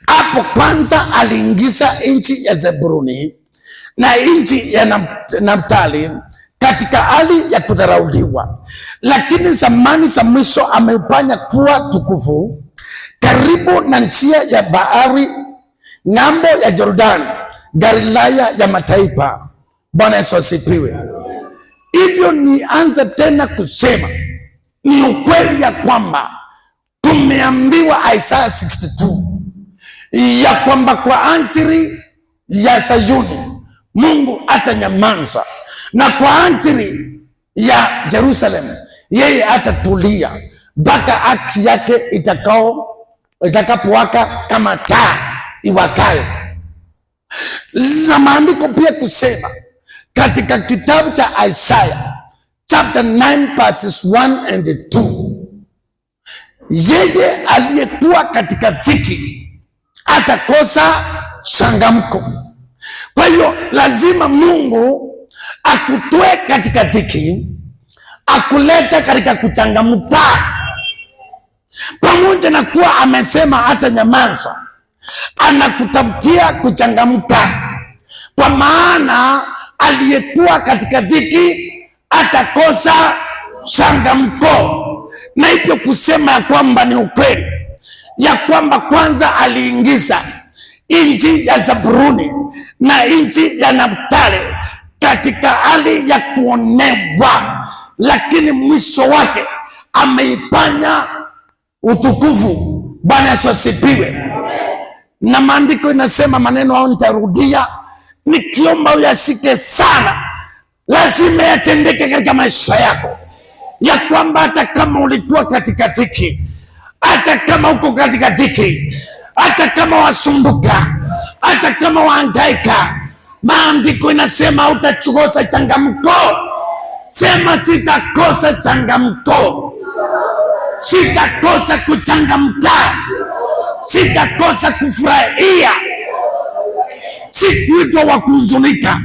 Hapo kwanza aliingiza nchi ya Zebuluni na nchi ya Naftali katika hali ya kudharauliwa, lakini zamani za mwisho ameufanya kuwa tukufu, karibu na njia ya bahari, ng'ambo ya Jordani, Galilaya ya mataifa. Bwana Yesu asifiwe. Hivyo nianze tena kusema ni ukweli ya kwamba tumeambiwa Isaya 62 ya kwamba kwa ajili ya Sayuni Mungu atanyamaza, na kwa ajili ya Jerusalem yeye atatulia mpaka haki yake itakapowaka kama taa iwakayo. Na maandiko pia kusema katika kitabu cha Isaiah chapter 9 verses 1 and 2, yeye aliyekuwa katika dhiki atakosa changamko. Kwa hiyo lazima Mungu akutoe katika dhiki, akulete katika kuchangamka. Pamoja na kuwa amesema hata nyamaza, anakutafutia kuchangamka, kwa maana aliyekuwa katika dhiki atakosa changamko. Na hivyo kusema ya kwamba ni ukweli ya kwamba kwanza aliingiza nchi ya Zabuloni na nchi ya Naftali katika hali ya kuonewa, lakini mwisho wake ameifanya utukufu. Bwana Yesu asifiwe. Na maandiko inasema, maneno hao nitarudia nikiomba uyashike sana, lazima yatendeke katika maisha yako, ya kwamba hata kama ulikuwa katika dhiki, hata kama uko katika dhiki, hata kama wasumbuka, hata kama wahangaika, maandiko inasema utakosa changamko. Sema sitakosa changamko, sitakosa kuchangamka, sitakosa kufurahia, sikuitwa wa kuhuzunika.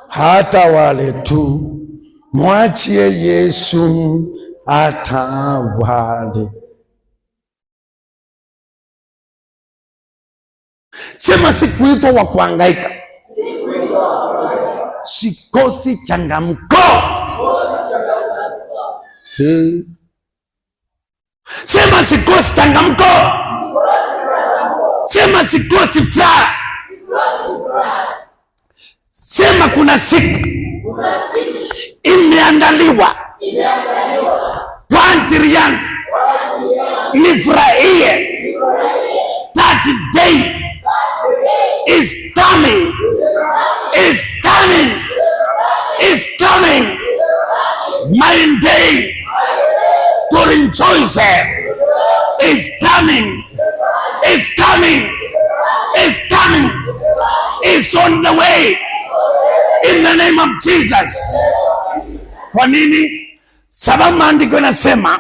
Hata wale tu mwachie Yesu atawale. Sema sikuitwa wa kuhangaika, sikosi changamko. Sema sikosi changamko. Sema sikosi furaha. Sema kuna siku imeandaliwa kwa ajili yangu nifurahie. That day is coming, is coming, is coming. My day to rejoice is coming, is coming, is coming, is on the way, in the name of Jesus. Kwa nini? Sababu maandiko yanasema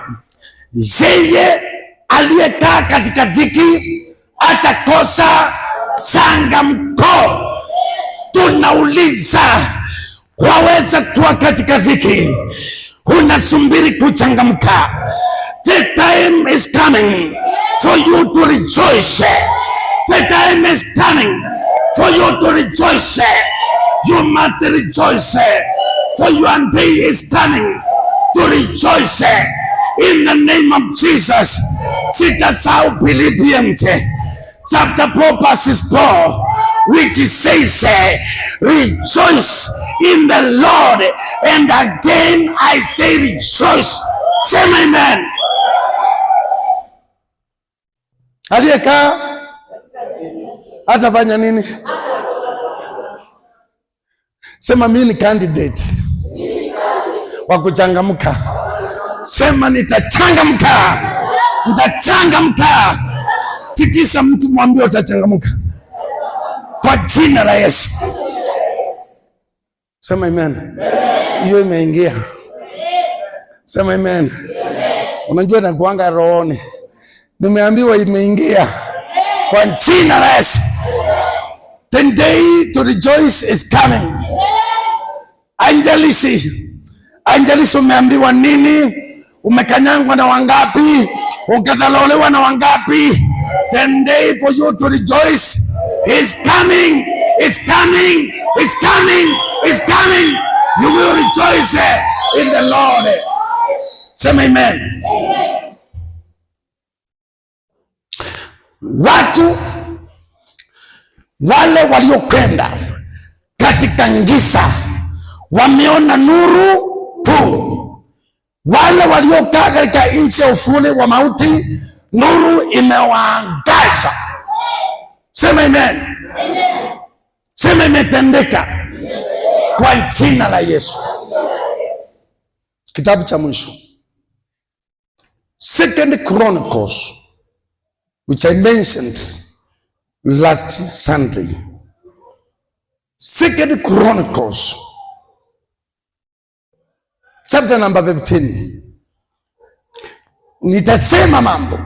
yeye aliyekaa katika dhiki atakosa changamko. Tunauliza, waweza kuwa katika dhiki, unasubiri kuchangamka. The time is coming for you to rejoice. The time is coming for you to rejoice. You must rejoice, for your day is coming to rejoice in the name of Jesus. Sitasahau Philippians chapter 4 verses 4, which says, rejoice in the Lord, and again I say rejoice. Say amen. Aliyekaa atafanya nini? Sema mimi ni candidate wa kuchangamka. Sema nitachangamka, nitachangamka. Tikisa mtu, mwambie utachangamka kwa jina la Yesu. Sema amen. Hiyo imeingia. Sema amen. Unajua na kuanga rohoni, Nimeambiwa imeingia kwa jina la Yesu. The day to rejoice is coming. Angelisi, umeambiwa nini? Umekanyangwa na wangapi? Ukadhalolewa na wangapi? The day for you to rejoice is coming. Is coming. Is coming. Is coming. You will rejoice in the Lord. Sema amen. Watu wale waliokwenda katika giza wameona nuru tu. Wale waliokaa katika nchi ya uvuli wa mauti, nuru imewaangaza. Sema amen. Sema imetendeka kwa jina la Yesu. Kitabu cha mwisho, Second Chronicles, which I mentioned last Sunday. Second Chronicles, chapter number 15. Nitasema mambo.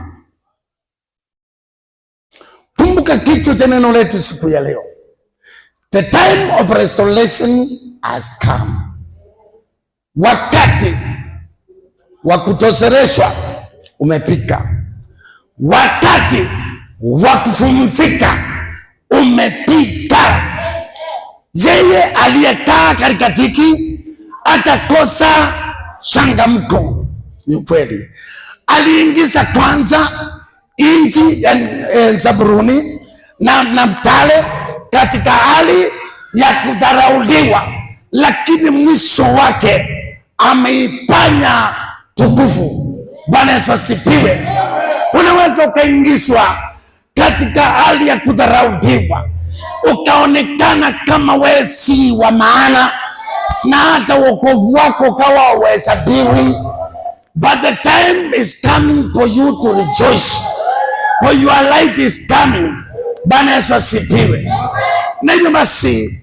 Kumbuka kichwa cha neno letu siku ya leo. The time of restoration has come. Wakati wa kutosereshwa umepika. Wakati wa kufumzika umepika. Yeye aliyekaa katika dhiki atakosa changamko. Ni kweli. Aliingiza kwanza nchi ya Zabuloni na Naftali katika hali ya kudharauliwa, lakini mwisho wake ameipanya tukufu. Bwana Yesu asifiwe. Unaweza ukaingizwa katika hali ya kudharauliwa, ukaonekana kama wewe si wa maana, na hata wokovu wako ukawa uhesabiwi. But the time is coming for you to rejoice, for your light is coming. Bwana Yesu asifiwe. Na hivyo basi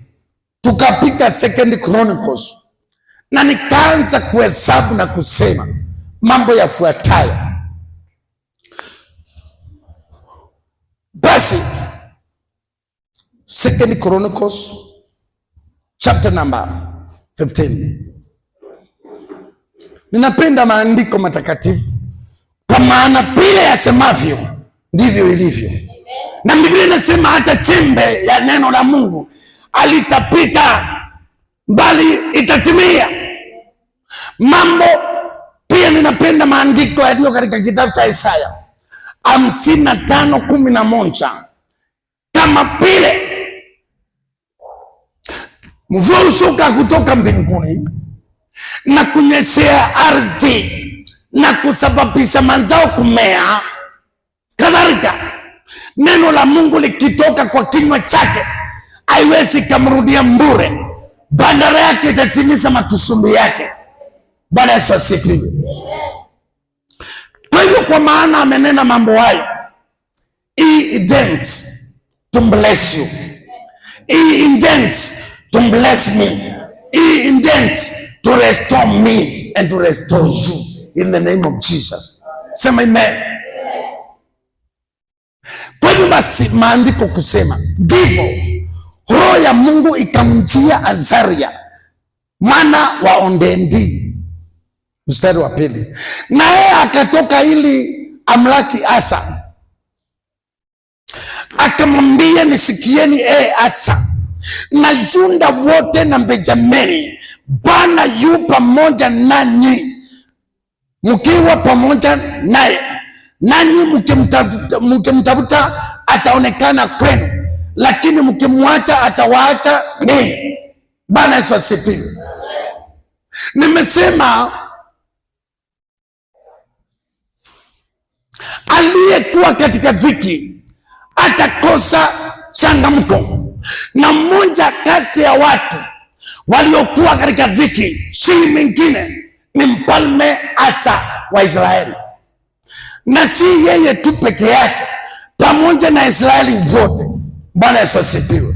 tukapita Second Chronicles na nikaanza kuhesabu na kusema mambo yafuatayo. Basi Second Chronicles chapter number 15. Ninapenda maandiko matakatifu kwa maana vile yasemavyo ndivyo ilivyo. Na Biblia inasema hata chembe ya neno la Mungu alitapita bali itatimia. Mambo pia ninapenda maandiko yaliyo katika kitabu cha Isaya 55:11. Kama vile mvua hushuka kutoka mbinguni na kunyeshea ardhi na kusababisha mazao kumea, kadhalika neno la Mungu likitoka kwa kinywa chake haiwezi kumrudia bure, badala yake itatimiza makusudi yake. Bwana Yesu asifiwe. Kwa hivyo, kwa maana amenena mambo hayo, he intends to bless you, he intends to bless me, he intends to restore me and to restore you in the name of Jesus. Sema amen. Kwa hivyo basi maandiko kusema ndivyo roho ya Mungu ikamjia Azaria mwana wa Odendi. Mstari wa 2. Na yeye akatoka ili amlaki Asa, akamwambia, nisikieni Asa na Yuda wote na Benjamini, Bwana yu pamoja nanyi mkiwa pamoja naye, nanyi mkimtafuta ataonekana kwenu, lakini mkimwacha atawaacha ninyi. Bwana Yesu asifiwe. Nimesema aliyekuwa katika dhiki atakosa changamko, na mmoja kati ya watu waliokuwa katika dhiki si mwingine ni mfalme Asa wa Israeli. Na si yeye tu peke yake, pamoja na Israeli wote. Bwana Yesu asifiwe.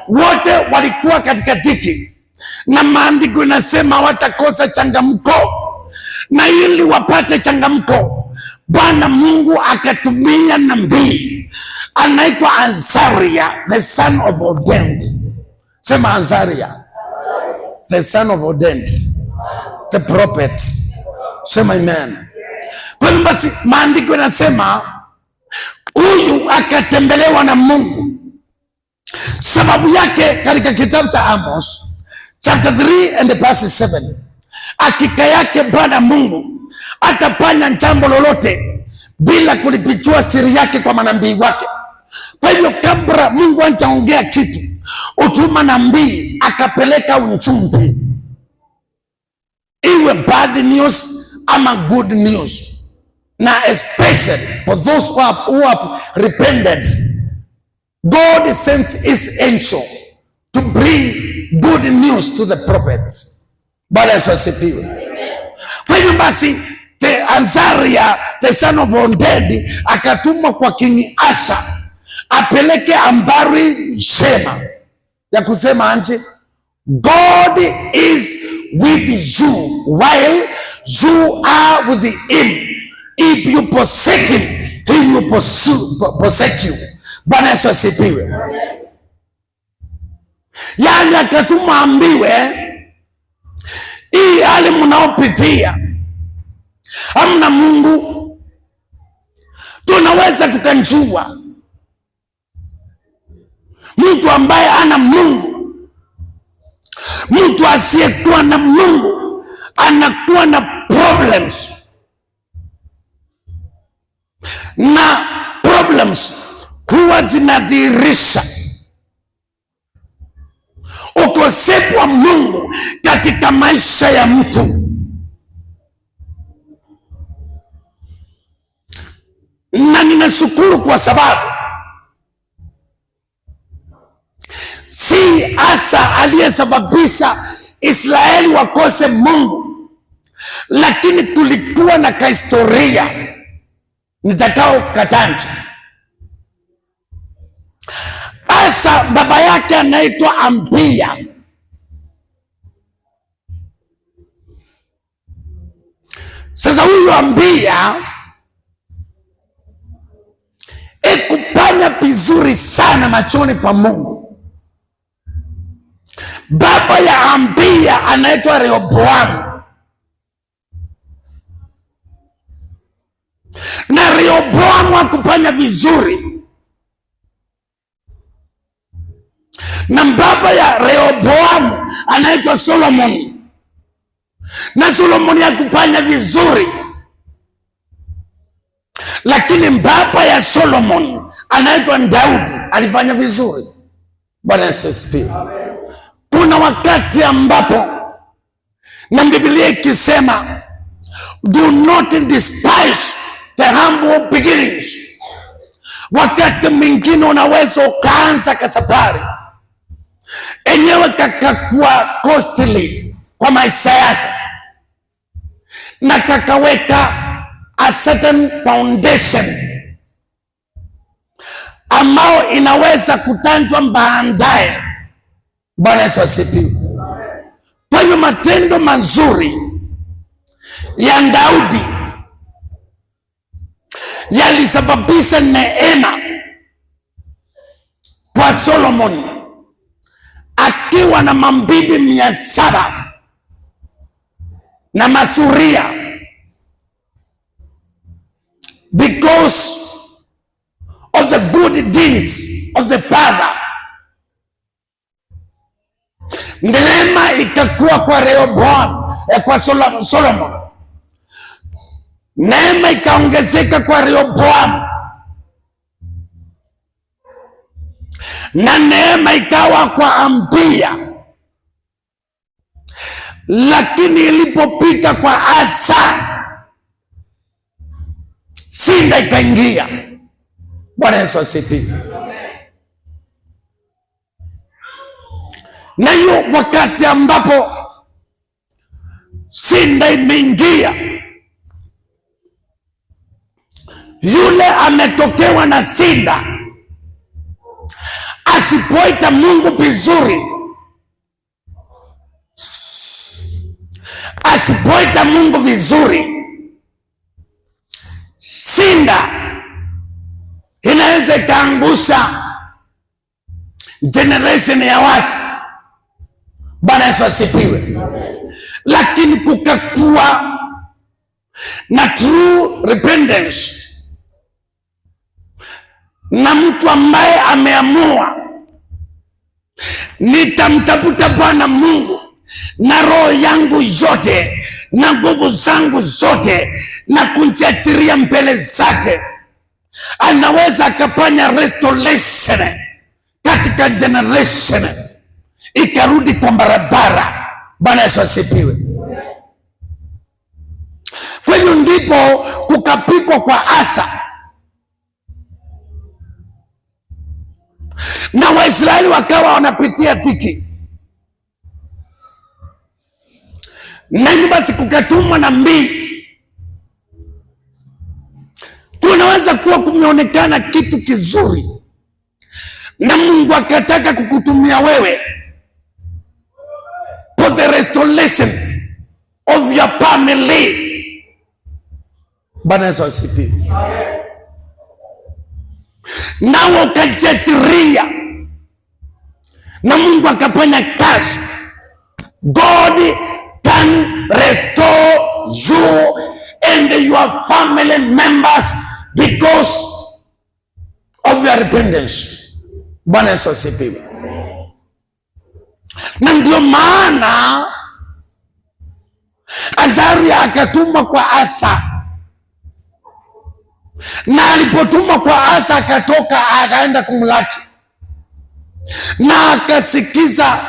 Wote walikuwa katika dhiki, na maandiko inasema watakosa changamko. Na ili wapate changamko, Bwana Mungu akatumia nabii anaitwa Azaria, the son of Oded. Sema Azaria, the son of Oded, the prophet. Sema amen. Kwa hiyo basi maandiko yanasema huyu akatembelewa na Mungu. Sababu yake katika kitabu cha Amos chapter 3 and verse 7, hakika yake Bwana Mungu atafanya jambo lolote bila kulipichua siri yake kwa manabii wake. Kwa hivyo kabla Mungu hajaongea kitu, utuma nabii akapeleka ujumbe, iwe bad news ama good news, na especially for those who have repented, God sent his angel to bring good news to the prophets. Bwana Yesu asifiwe. Kwa hivyo basi Azaria the son of Oded akatumwa kwa King Asa apeleke habari njema ya kusema anje, God is with you while you are with him. If you forsake him, he will forsake you. Bwana Yesu asifiwe. Yani akatumwa ambiwe, hii hali mnaopitia hamna Mungu. Tunaweza tukanjua mtu ambaye ana Mungu, mtu asiyekuwa na Mungu anakuwa na problems, na problems huwa zinadhihirisha ukosefu wa Mungu katika maisha ya mtu. Na ninashukuru kwa sababu si Asa aliyesababisha Israeli wakose Mungu, lakini tulikuwa na kahistoria nitakao katanja. Asa baba yake anaitwa Ambia. Sasa huyu Ambia ekupanya vizuri sana machoni pa Mungu. Baba ya Ambia anaitwa Rehoboamu, na Rehoboamu akupanya vizuri, na baba ya Rehoboamu anaitwa Solomon, na Solomon akupanya vizuri, lakini baba ya Solomon anaitwa Daudi alifanya vizuri. Bwana Yesu asifiwe. Kuna wakati ambapo na Biblia ikisema do not despise the humble beginnings. Wakati mwingine unaweza ukaanza kasafari enyewe kakakuwa costly kwa maisha yako, na kakaweka a certain foundation ambao inaweza kutanjwa baadaye. Bwana Yesu asifiwe. Kwa hiyo matendo mazuri ya Daudi yalisababisha neema kwa Solomon akiwa na mabibi 700 na masuria, because of the good deeds of the father. Neema ikakuwa kwa Rehoboam, kwa Solomon. Neema ikaongezeka kwa Rehoboam, na neema ikawa kwa Ambia. Lakini ilipopita kwa Asa, sinda ikaingia. Bwana Yesu asifiwe. Na hiyo wakati ambapo sinda imeingia, yule ametokewa na sinda asipoita Mungu vizuri, asipoita Mungu vizuri, inaweza ikaangusha generation ya watu. Bwana Yesu asifiwe. Lakini kukakuwa na true repentance na mtu ambaye ameamua, nitamtafuta Bwana Mungu na roho yangu yote na nguvu zangu zote na kunjiachilia mbele zake, anaweza akafanya restoration katika generation ikarudi kwa barabara. Bwana Yesu asifiwe. Kwa hiyo ndipo kukapikwa kwa Asa na Waisraeli wakawa wanapitia dhiki, na hivyo basi kukatumwa nabii. Kunaweza kuwa kumeonekana kitu kizuri na Mungu akataka kukutumia wewe for the restoration of your family. Bwana Yesu asifiwe. Na ukajiachilia na Mungu akafanya kazi. God can restore you and your family members because of your repentance. Bwana Yesu asifiwe. Na ndio maana Azaria akatumwa kwa Asa, na alipotumwa kwa Asa akatoka akaenda kumlaki na akasikiza.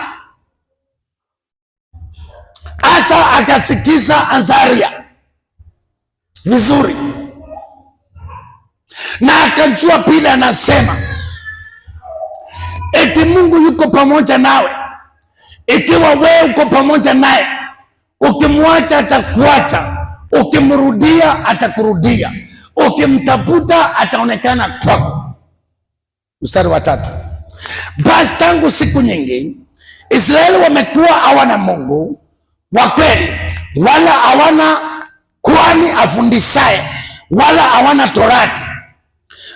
Asa akasikiza Azaria vizuri na akajua pile anasema eti Mungu yuko pamoja nawe. Ikiwa wewe uko pamoja naye, ukimwacha atakuacha, ukimrudia atakurudia, ukimtafuta ataonekana kwako. Mstari wa 3. Basi tangu siku nyingi Israeli wamekuwa hawana Mungu wa kweli, wala hawana kuhani afundishaye, wala hawana Torati.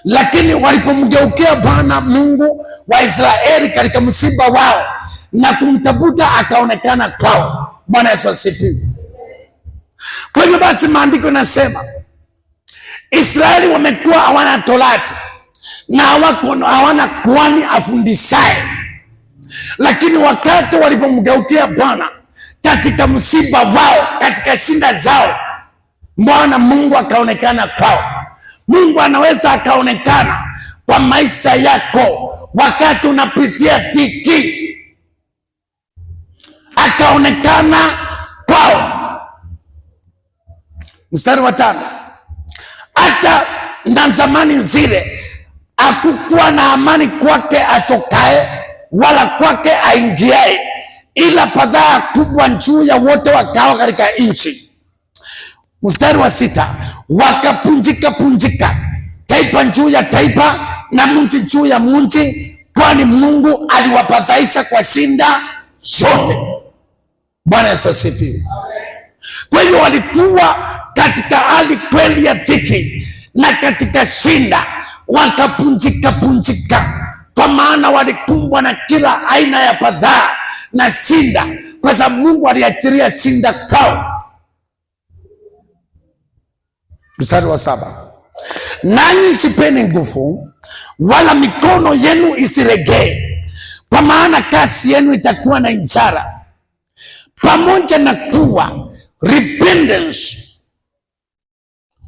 Lakini walipomgeukia Bwana Mungu wa Israeli katika msiba wao na kumtafuta, akaonekana kwao. Bwana Yesu asifiwe. Kwa hivyo basi maandiko nasema Israeli wamekuwa hawana Torati na hawana kuhani afundishaye, lakini wakati walipomgeukia Bwana katika msiba wao, katika shinda zao, Bwana Mungu akaonekana kwao. Mungu anaweza akaonekana kwa maisha yako wakati unapitia dhiki, akaonekana kwao. Mstari wa 5. Hata na zamani zile hakukuwa na amani kwake atokae, wala kwake aingiae, ila fadhaa kubwa juu ya wote wakao katika nchi. Mstari wa 6. Wakapunjika punjika, taifa juu ya taifa na mji juu ya mji, kwani Mungu aliwapataisha kwa shinda zote. Bwana Yesu asifiwe. Kwa hiyo walikuwa katika hali kweli ya dhiki na katika shinda, wakapunjika punjika, kwa maana walikumbwa na kila aina ya fadhaa na shinda, kwa sababu Mungu aliachilia shinda kwao. Mstari wa 7. Nanyi jipeni nguvu, wala mikono yenu isiregee, kwa maana kazi yenu itakuwa na ishara. Pamoja na kuwa repentance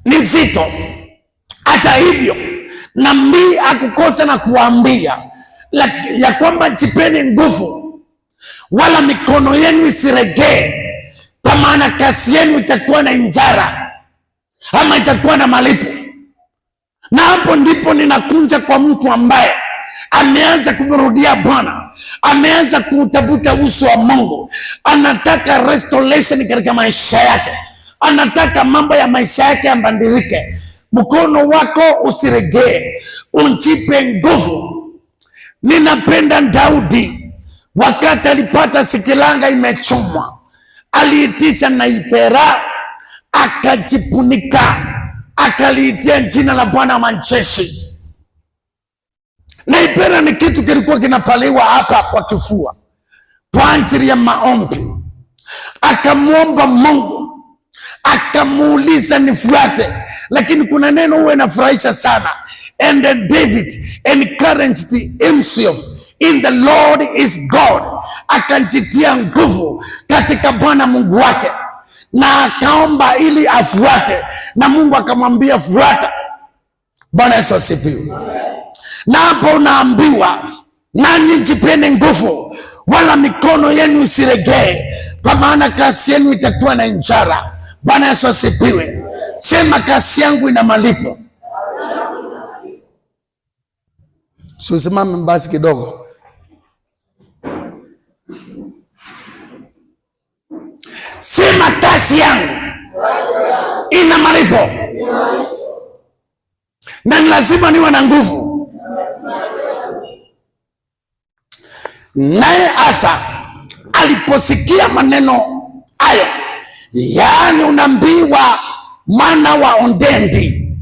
ni zito, hata hivyo nabii akukosa na kuambia ya kwamba jipeni nguvu, wala mikono yenu isiregee, kwa maana kazi yenu itakuwa na ishara, ama itakuwa na malipo. Na hapo ndipo ninakunja kwa mtu ambaye ameanza kumrudia Bwana, ameanza kutafuta uso wa Mungu, anataka restoration katika maisha yake, anataka mambo ya maisha yake yabadilike. Mkono wako usiregee, ujipe nguvu. Ninapenda Daudi, wakati alipata Sikilanga imechomwa, aliitisha na ipera, akajipunika, akaliitia jina la Bwana wa majeshi. Na ipera ni kitu kilikuwa kinapaliwa hapa kwa kifua kwa ajili ya maombi. Akamwomba Mungu, akamuuliza nifuate. Lakini kuna neno huwa inafurahisha sana. And David encouraged himself in the Lord is God. Akajitia nguvu katika Bwana Mungu wake, na akaomba ili afuate, na Mungu akamwambia fuata. Bwana Yesu asifiwe. Na hapo unaambiwa, nanyi jipeni nguvu, wala mikono yenu isiregee, kwa maana kasi yenu itakuwa na njara. Bwana Yesu asifiwe. Sema, kasi yangu ina malipo. Usimame basi kidogo. Sema, kasi yangu ina malipo. Na ni lazima niwe na nguvu. Naye Asa aliposikia maneno hayo, yaani unabii wa mwana wa Ondendi,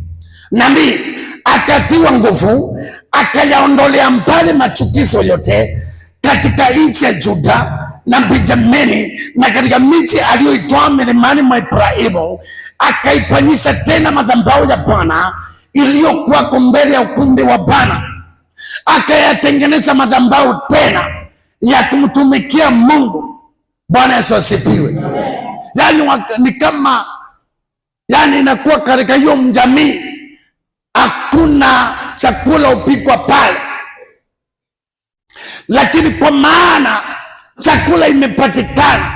nabii akatiwa nguvu, akayaondolea mbali machukizo yote katika nchi ya Juda na Benjamini na katika miji aliyoitoa milimani mwa Efraimu, akaipanyisha tena madhabahu ya Bwana iliyokuwa mbele ya ukumbi wa Bwana, akayatengeneza madhabahu tena ya kumtumikia Mungu. Bwana Yesu asifiwe. Yani ni kama, yani inakuwa katika hiyo mjamii hakuna chakula upikwa pale, lakini kwa maana chakula imepatikana,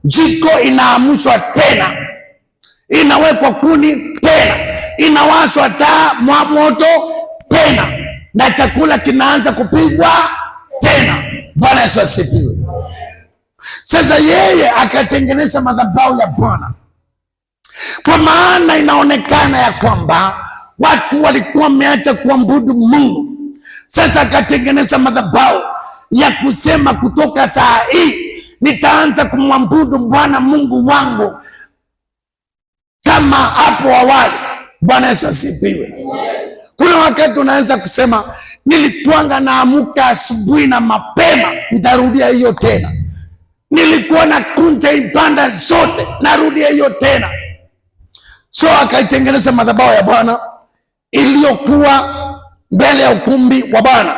jiko inaamshwa tena, inawekwa kuni tena, inawashwa taa moto tena, na chakula kinaanza kupigwa tena. Bwana Yesu asifiwe. Sasa yeye akatengeneza madhabahu ya Bwana, kwa maana inaonekana ya kwamba watu walikuwa wameacha kuabudu Mungu. Sasa akatengeneza madhabahu ya kusema, kutoka saa hii nitaanza kumwabudu Bwana Mungu wangu kama hapo awali. Bwana Yesu asifiwe. Kuna wakati unaweza kusema, nilikuanga naamuka asubuhi na mapema, nitarudia hiyo tena. Nilikuwa na kunja ibada zote, narudia hiyo tena. So akaitengeneza madhabahu ya Bwana iliyokuwa mbele ya ukumbi wa Bwana.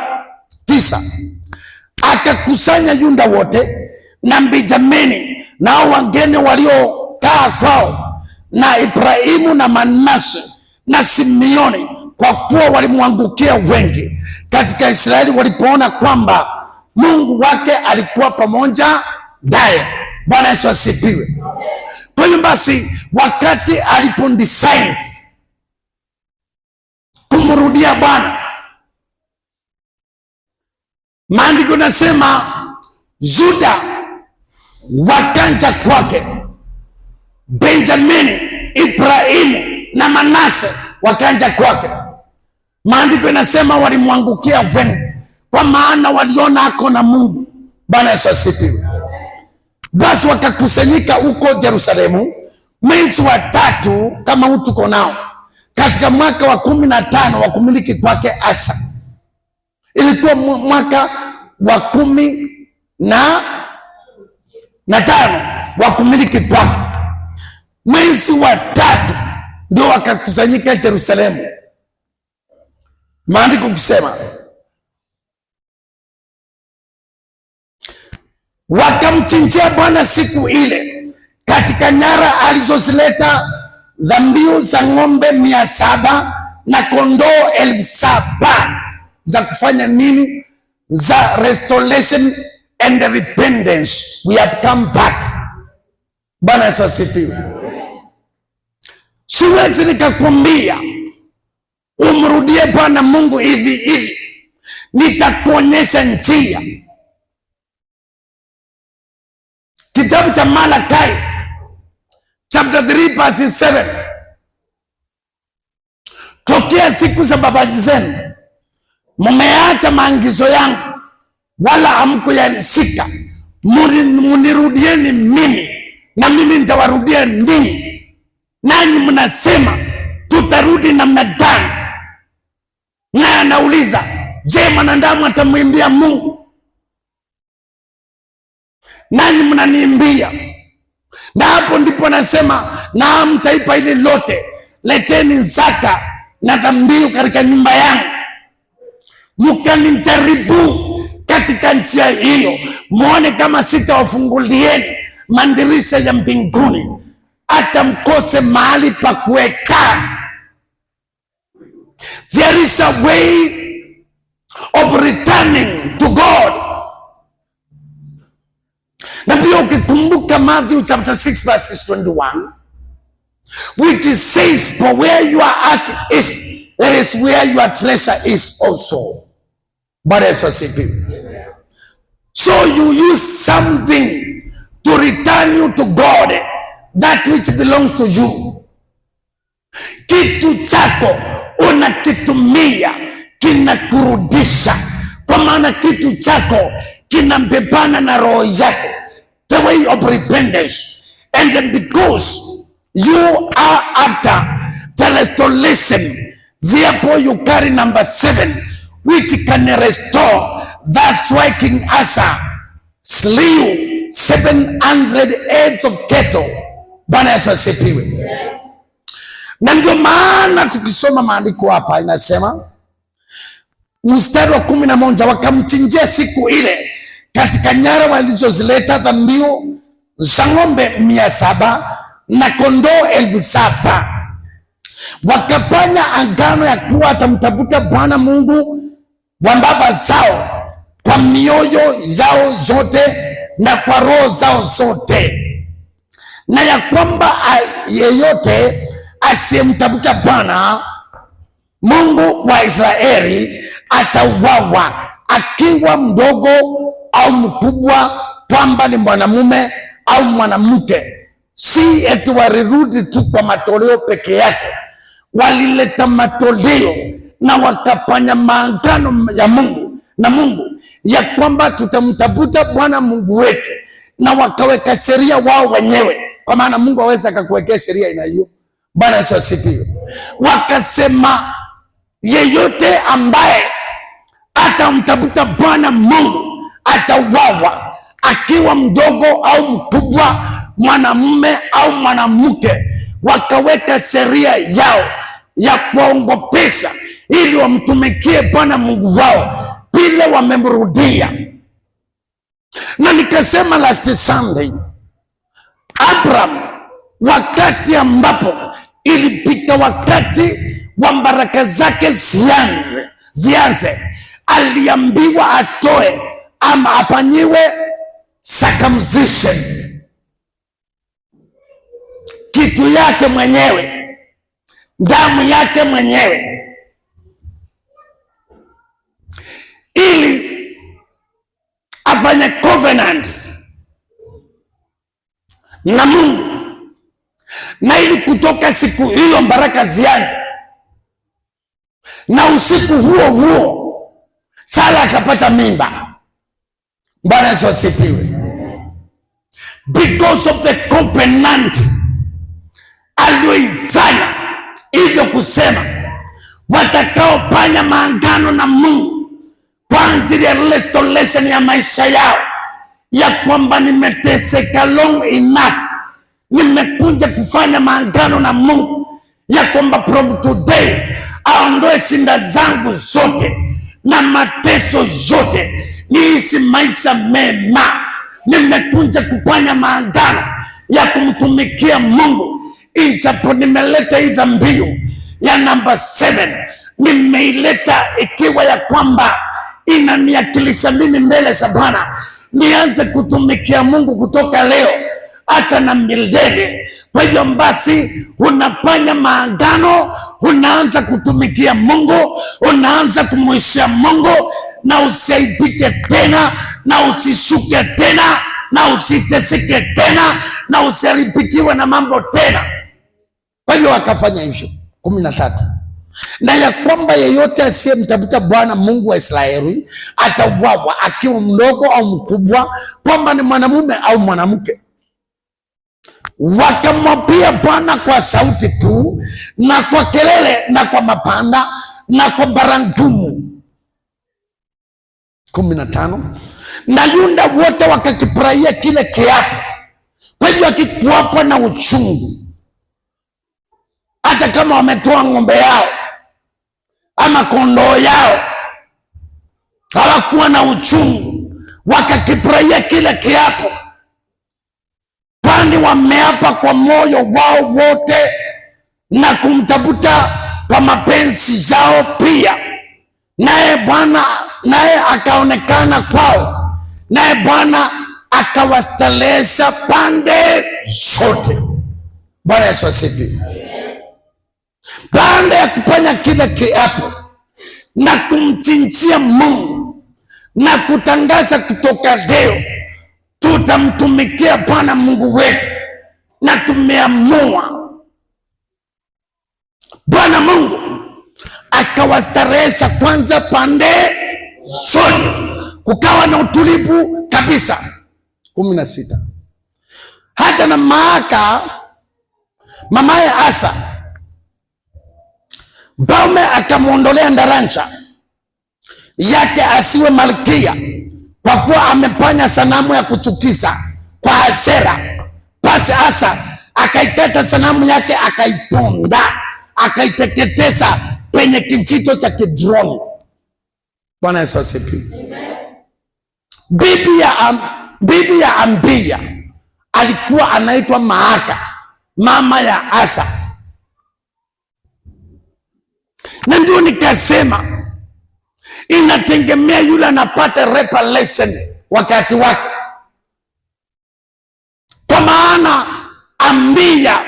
9, akakusanya Yuda wote na Benjamini nao wageni waliokaa kwao, na Efraimu na Manase na Simeoni, kwa kuwa walimwangukia wengi katika Israeli walipoona kwamba Mungu wake alikuwa pamoja naye. Bwana Yesu asifiwe. Kwa hiyo basi, wakati alipondecide kumrudia Bwana, maandiko nasema Yuda wakanja kwake, Benjamini, Efraimu na Manase wakanja kwake. Maandiko inasema walimwangukia wengi, kwa maana waliona ako na Mungu. Bwana Yesu asifiwe. Basi wakakusanyika huko Yerusalemu mwezi wa 3, kama huu tuko nao, katika mwaka wa 15 wa kumiliki kwake Asa. Ilikuwa mwaka wa 15 wa kumiliki kwake, mwezi wa 3 ndio wakakusanyika Yerusalemu. Maandiko kusema wakamchinjia Bwana siku ile katika nyara alizozileta dhabihu za ng'ombe 700 na kondoo 7,000 za kufanya nini? Za restoration and repentance. We have come back. Bwana Yesu asifiwe. Siwezi nikakwambia umrudie Bwana Mungu hivi hivi, nitakuonyesha njia. Kitabu cha Malachi chapter 3 verse 7, tokea siku za baba zenu mmeacha maagizo yangu, wala hamkuyashika. Munirudieni mimi, na mimi nitawarudia ninyi. Nanyi mnasema tutarudi namna gani? Na anauliza Je, mwanadamu atamwimbia Mungu? Nanyi mnaniimbia. Na hapo ndipo nasema, na mtaipa hili lote, leteni zaka na dhabihu katika nyumba yangu, mkanijaribu katika njia hiyo, muone kama sitawafungulieni madirisha ya mbinguni hata mkose mahali pa kuweka. There is a way of returning to God. Na pia ukikumbuka Matthew chapter 6 verse 21, which says, for where your heart is, that is where your treasure is also. But as I say, so you use something to return you to God, that which belongs to you. Kitu chako unakitumia kinakurudisha, kwa maana kitu chako kinambebana na roho yako, the way of repentance. And then because you are after the restoration, therefore you carry number 7, which can restore. That's why King Asa slew 700 heads of cattle. Bwana Yesu asifiwe. Na ndio maana tukisoma maandiko hapa inasema mstari wa 11, wakamchinjia siku ile katika nyara walizozileta dhabihu za ng'ombe 700 na kondoo 7,000. Wakafanya agano ya kuwa atamtafuta Bwana Mungu wa baba zao kwa mioyo yao zote na kwa roho zao zote, na ya kwamba yeyote asiyemtafuta Bwana Mungu wa Israeli atauawa, akiwa mdogo au mkubwa, kwamba ni mwanamume au mwanamke. Si eti walirudi tu kwa matoleo peke yake, walileta matoleo na wakafanya maagano ya Mungu na Mungu ya kwamba tutamtafuta Bwana Mungu wetu, na wakaweka sheria wao wenyewe, kwa maana Mungu hawezi akakuwekea sheria ina hiyo. Bwana Yesu asifiwe. Wakasema yeyote ambaye atamtafuta Bwana Mungu atauawa, akiwa mdogo au mkubwa, mwanamume au mwanamke. Wakaweka sheria yao ya kuwaongopesha ili wamtumikie Bwana Mungu wao bila wamemrudia. Na nikasema last Sunday, Abraham, wakati ambapo ilipita wakati wa baraka zake zianze, aliambiwa atoe ama afanyiwe circumcision, kitu yake mwenyewe, damu yake mwenyewe, ili afanye covenant na Mungu. Na ili kutoka siku hiyo baraka zianze, na usiku huo huo Sara akapata mimba. Bwana Yesu asifiwe. Because of the covenant aliyoifanya, hivyo kusema watakaofanya maagano na Mungu kwa ajili ya restoration ya maisha yao, ya kwamba nimeteseka long enough, nimekuja kufanya maagano na Mungu ya kwamba from today aondoe shinda zangu zote na mateso yote, niishi maisha mema. Nimekuja kufanya maagano ya kumtumikia Mungu, ijapo nimeleta hii dhabihu ya namba 7, nimeileta ikiwa ya kwamba inaniakilisha mimi mbele za Bwana, nianze kutumikia Mungu kutoka leo hata na milele. Kwa hiyo basi, unafanya maagano, unaanza kutumikia Mungu, unaanza kumwishia Mungu, na usiaibike tena, na usishuke tena, na usiteseke tena, na usiharibikiwe na mambo tena. Kwa hiyo akafanya hivyo. 13, na ya kwamba yeyote asiyemtafuta Bwana Mungu wa Israeli atauawa, akiwa mdogo au mkubwa, kwamba ni mwanamume au mwanamke. Wakamwapia Bwana kwa sauti kuu na kwa kelele na kwa mapanda na kwa baragumu. 15. Na Yuda wote wakakifurahia kile kiapo. Kwa hivyo akikuwapo na uchungu, hata kama wametoa ng'ombe yao ama kondoo yao, hawakuwa na uchungu, wakakifurahia kile kiapo, kwani wameapa kwa moyo wao wote na kumtafuta kwa mapenzi yao pia. Naye akaonekana kwao, naye Bwana akawastalesha pande zote. Bwana Yesu asifiwe. Baada ya kufanya kile kiapo na kumchinjia Mungu na kutangaza kutoka leo tutamtumikia Bwana Mungu wetu, na tumeamua, Bwana Mungu akawastarehesha kwanza pande zote, kukawa na utulivu kabisa. 16. Hata na Maaka mamaye Asa, mfalme akamwondolea ndaranja yake asiwe malkia, kwa kuwa amefanya sanamu ya kuchukiza kwa Ashera. Basi Asa akaikata sanamu yake, akaiponda, akaiteketeza kwenye kijito cha Kidroni. Bwana Yesu asifiwe. Bibi ya Ambia alikuwa anaitwa Maaka, mama ya Asa. Na ndio nikasema inategemea yule anapata revelation wakati wake, kwa maana Ambia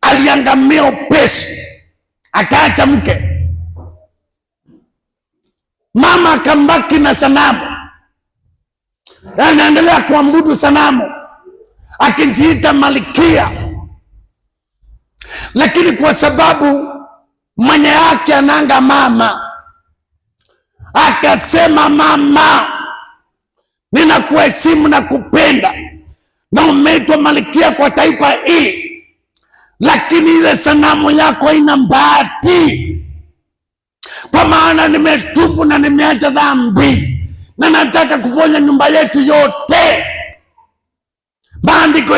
aliangamia upesi, akaacha mke. Mama akambaki na sanamu, anaendelea kuabudu sanamu akijiita malkia, lakini kwa sababu mwenye yake ananga mama, akasema, mama, ninakuheshimu na kupenda na umeitwa malkia kwa taifa hili, lakini ile sanamu yako haina bahati, kwa maana nimetubu na nimeacha dhambi na nataka kufanya nyumba yetu yote. Maandiko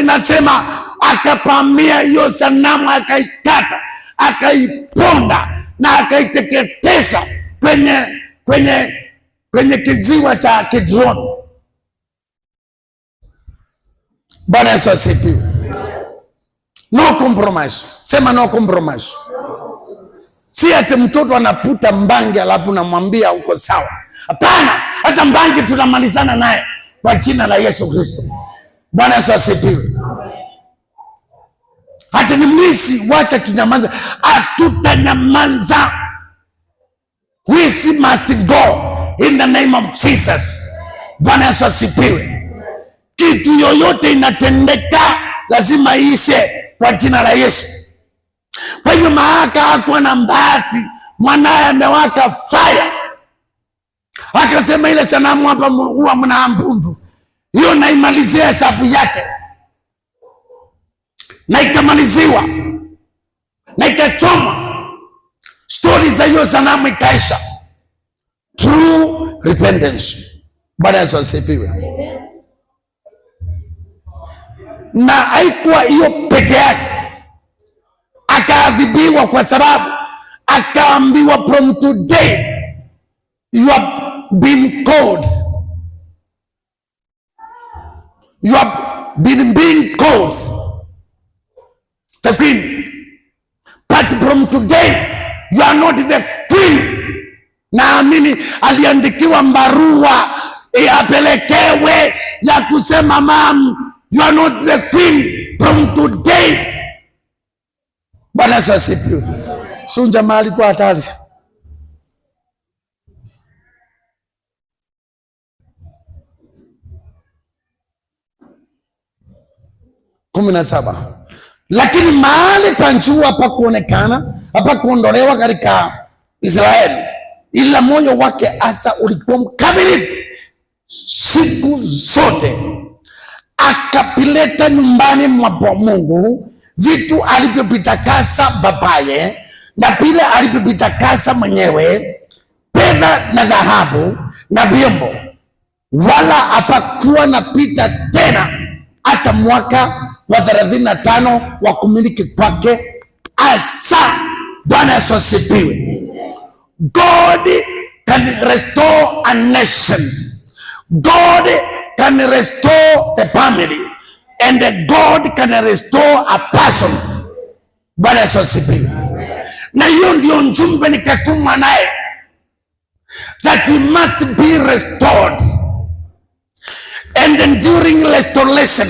inasema akapamia hiyo sanamu, akaikata, akaiponda na akaiteketeza kwenye kiziwa cha Kidroni. Bwana Yesu asifiwe. No compromise. Sema no compromise. Si ati mtoto anaputa mbangi alafu namwambia uko sawa. Hapana, hata mbangi tunamalizana naye kwa jina la Yesu Kristo. Bwana Yesu asifiwe. Hata ni mwizi, wacha tunyamaza. Hatutanyamaza. We must go in the name of Jesus. Bwana Yesu asifiwe. Kitu yoyote inatendeka lazima ishe kwa jina la Yesu. Kwa hivyo Maaka hakuwa na bahati, mwanaye amewaka fire. Akasema ile sanamu hapa huwa mnaambudu, hiyo naimalizia hesabu yake. Na ikamaliziwa na ikachoma. Stori za hiyo sanamu ikaisha. True repentance. Bwana Yesu asifiwe. Na haikuwa hiyo peke yake, akaadhibiwa kwa sababu akaambiwa, from today you have been called, you have been being called the queen, but from today you are not the queen. Naamini aliandikiwa barua apelekewe ya kusema, ma'am, you are not the queen from today. Bwana Yesu asifiwe. Sunja mahali kwa hatari. Kumi na saba. Lakini mahali pa juu hapa kuonekana, hapa kuondolewa katika Israeli, ila moyo wake Asa ulikuwa mkamilifu siku zote, akapileta nyumbani mwa Mungu vitu alivyovitakasa babaye na vile alivyovitakasa mwenyewe, fedha na dhahabu na vyombo, wala hapakuwa na pita tena hata mwaka wa 35 wa kumiliki kwake Asa. Bwana Yesu asifiwe. God can restore a nation. God can restore the family, and God can restore a person. Bwana Yesu asifiwe. Na hiyo ndio njumbe nikatuma naye, that we must be restored, and during restoration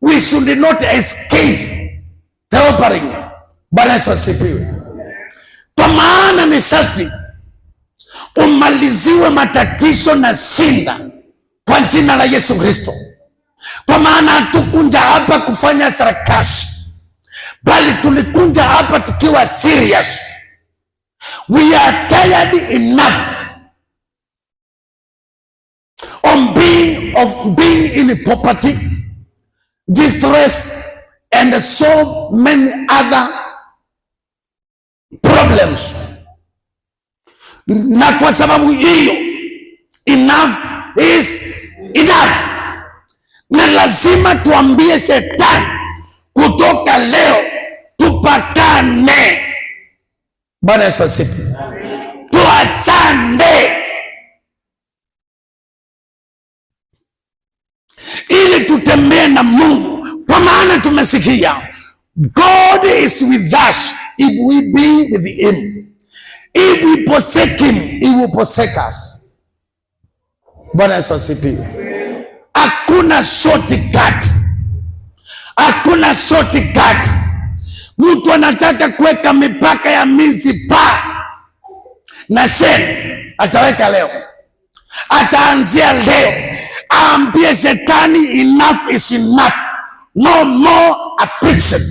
we should not escape the offering. Bwana Yesu asifiwe. Kwa maana ni sharti umaliziwe matatizo na shinda kwa jina la Yesu Kristo. Kwa maana hatukunja hapa kufanya sarakasi, bali tulikunja hapa tukiwa serious. We are tired enough of being in poverty, distress, and so many other problems. Na kwa sababu hiyo, enough is enough, na lazima tuambie shetani kutoka leo tupatane. Bwana Yesu asifiwe. Tuachane ili tutembee na Mungu, kwa maana tumesikia God is with us if we be with him. If we forsake him, he will forsake us. Bwana Yesu asifiwe. Hakuna shortcut. Hakuna shortcut. Mtu anataka kuweka mipaka ya mizipa na sheni, ataweka leo, ataanzia leo. Aambie shetani enough is enough. No more affliction,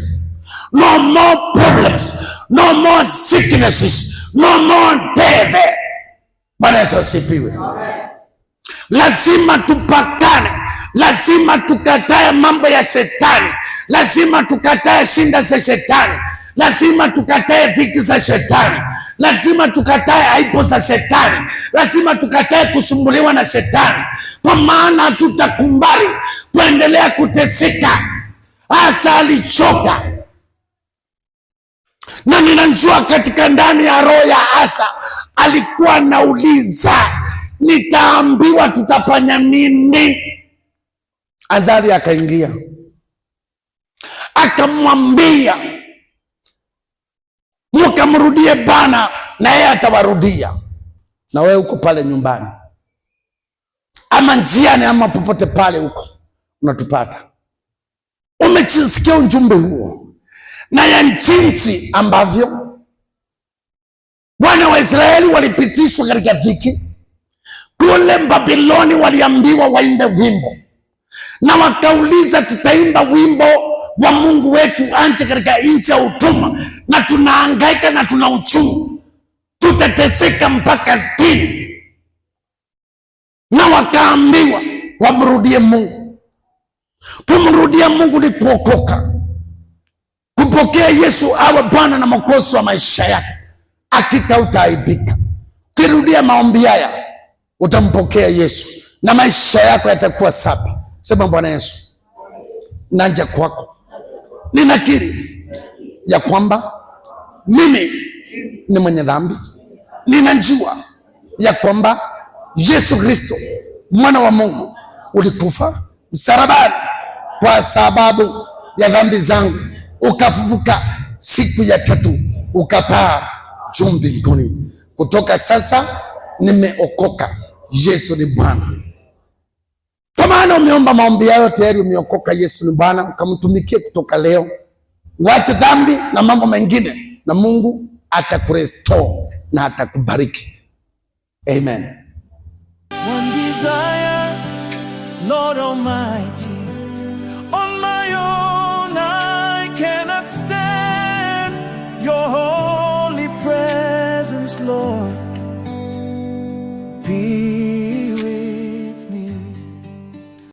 no more problems, no more sicknesses, no more death. Bwana Yesu asifiwe. Lazima tupakane, lazima tukatae mambo ya shetani, lazima tukatae shinda za shetani, lazima tukatae dhiki za shetani, lazima tukatae aibu za shetani, lazima tukatae kusumbuliwa na shetani, kwa maana hatutakumbali kuendelea kuteseka. Asa alichoka, na ninajua katika ndani ya roho ya Asa alikuwa anauliza, nitaambiwa tutafanya nini? Azari akaingia akamwambia, mkamrudie Bwana na yeye atawarudia. Na wewe uko pale nyumbani ama njiani ama popote pale huko unatupata, umesikia ujumbe huo na ya jinsi ambavyo wana wa Israeli walipitishwa katika dhiki kule Babiloni. Waliambiwa waimbe wimbo na wakauliza, tutaimba wimbo wa Mungu wetu anje katika nchi ya utumwa, na tunahangaika na tuna uchungu, tutateseka mpaka lini? Na wakaambiwa wamrudie Mungu. Kumrudia Mungu ni kuokoka, kupokea Yesu awe Bwana na Mwokozi wa maisha yako. Hakika utaaibika. Ukirudia maombi haya utampokea Yesu na maisha yako yatakuwa safi. Sema, Bwana Yesu, naja kwako, ninakiri ya kwamba mimi ni mwenye dhambi. Ninajua ya kwamba Yesu Kristo mwana wa Mungu ulikufa msalabani kwa sababu ya dhambi zangu, ukafufuka siku ya tatu, ukapaa juu mbinguni. Kutoka sasa nimeokoka. Yesu ni Bwana. Kwa maana umeomba maombi hayo tayari, umeokoka. Yesu ni Bwana, ukamtumikie kutoka leo. Wache dhambi na mambo mengine, na Mungu atakurestore na atakubariki. Amen. One desire, Lord Almighty, on my own I cannot stand your holy presence, Lord. Be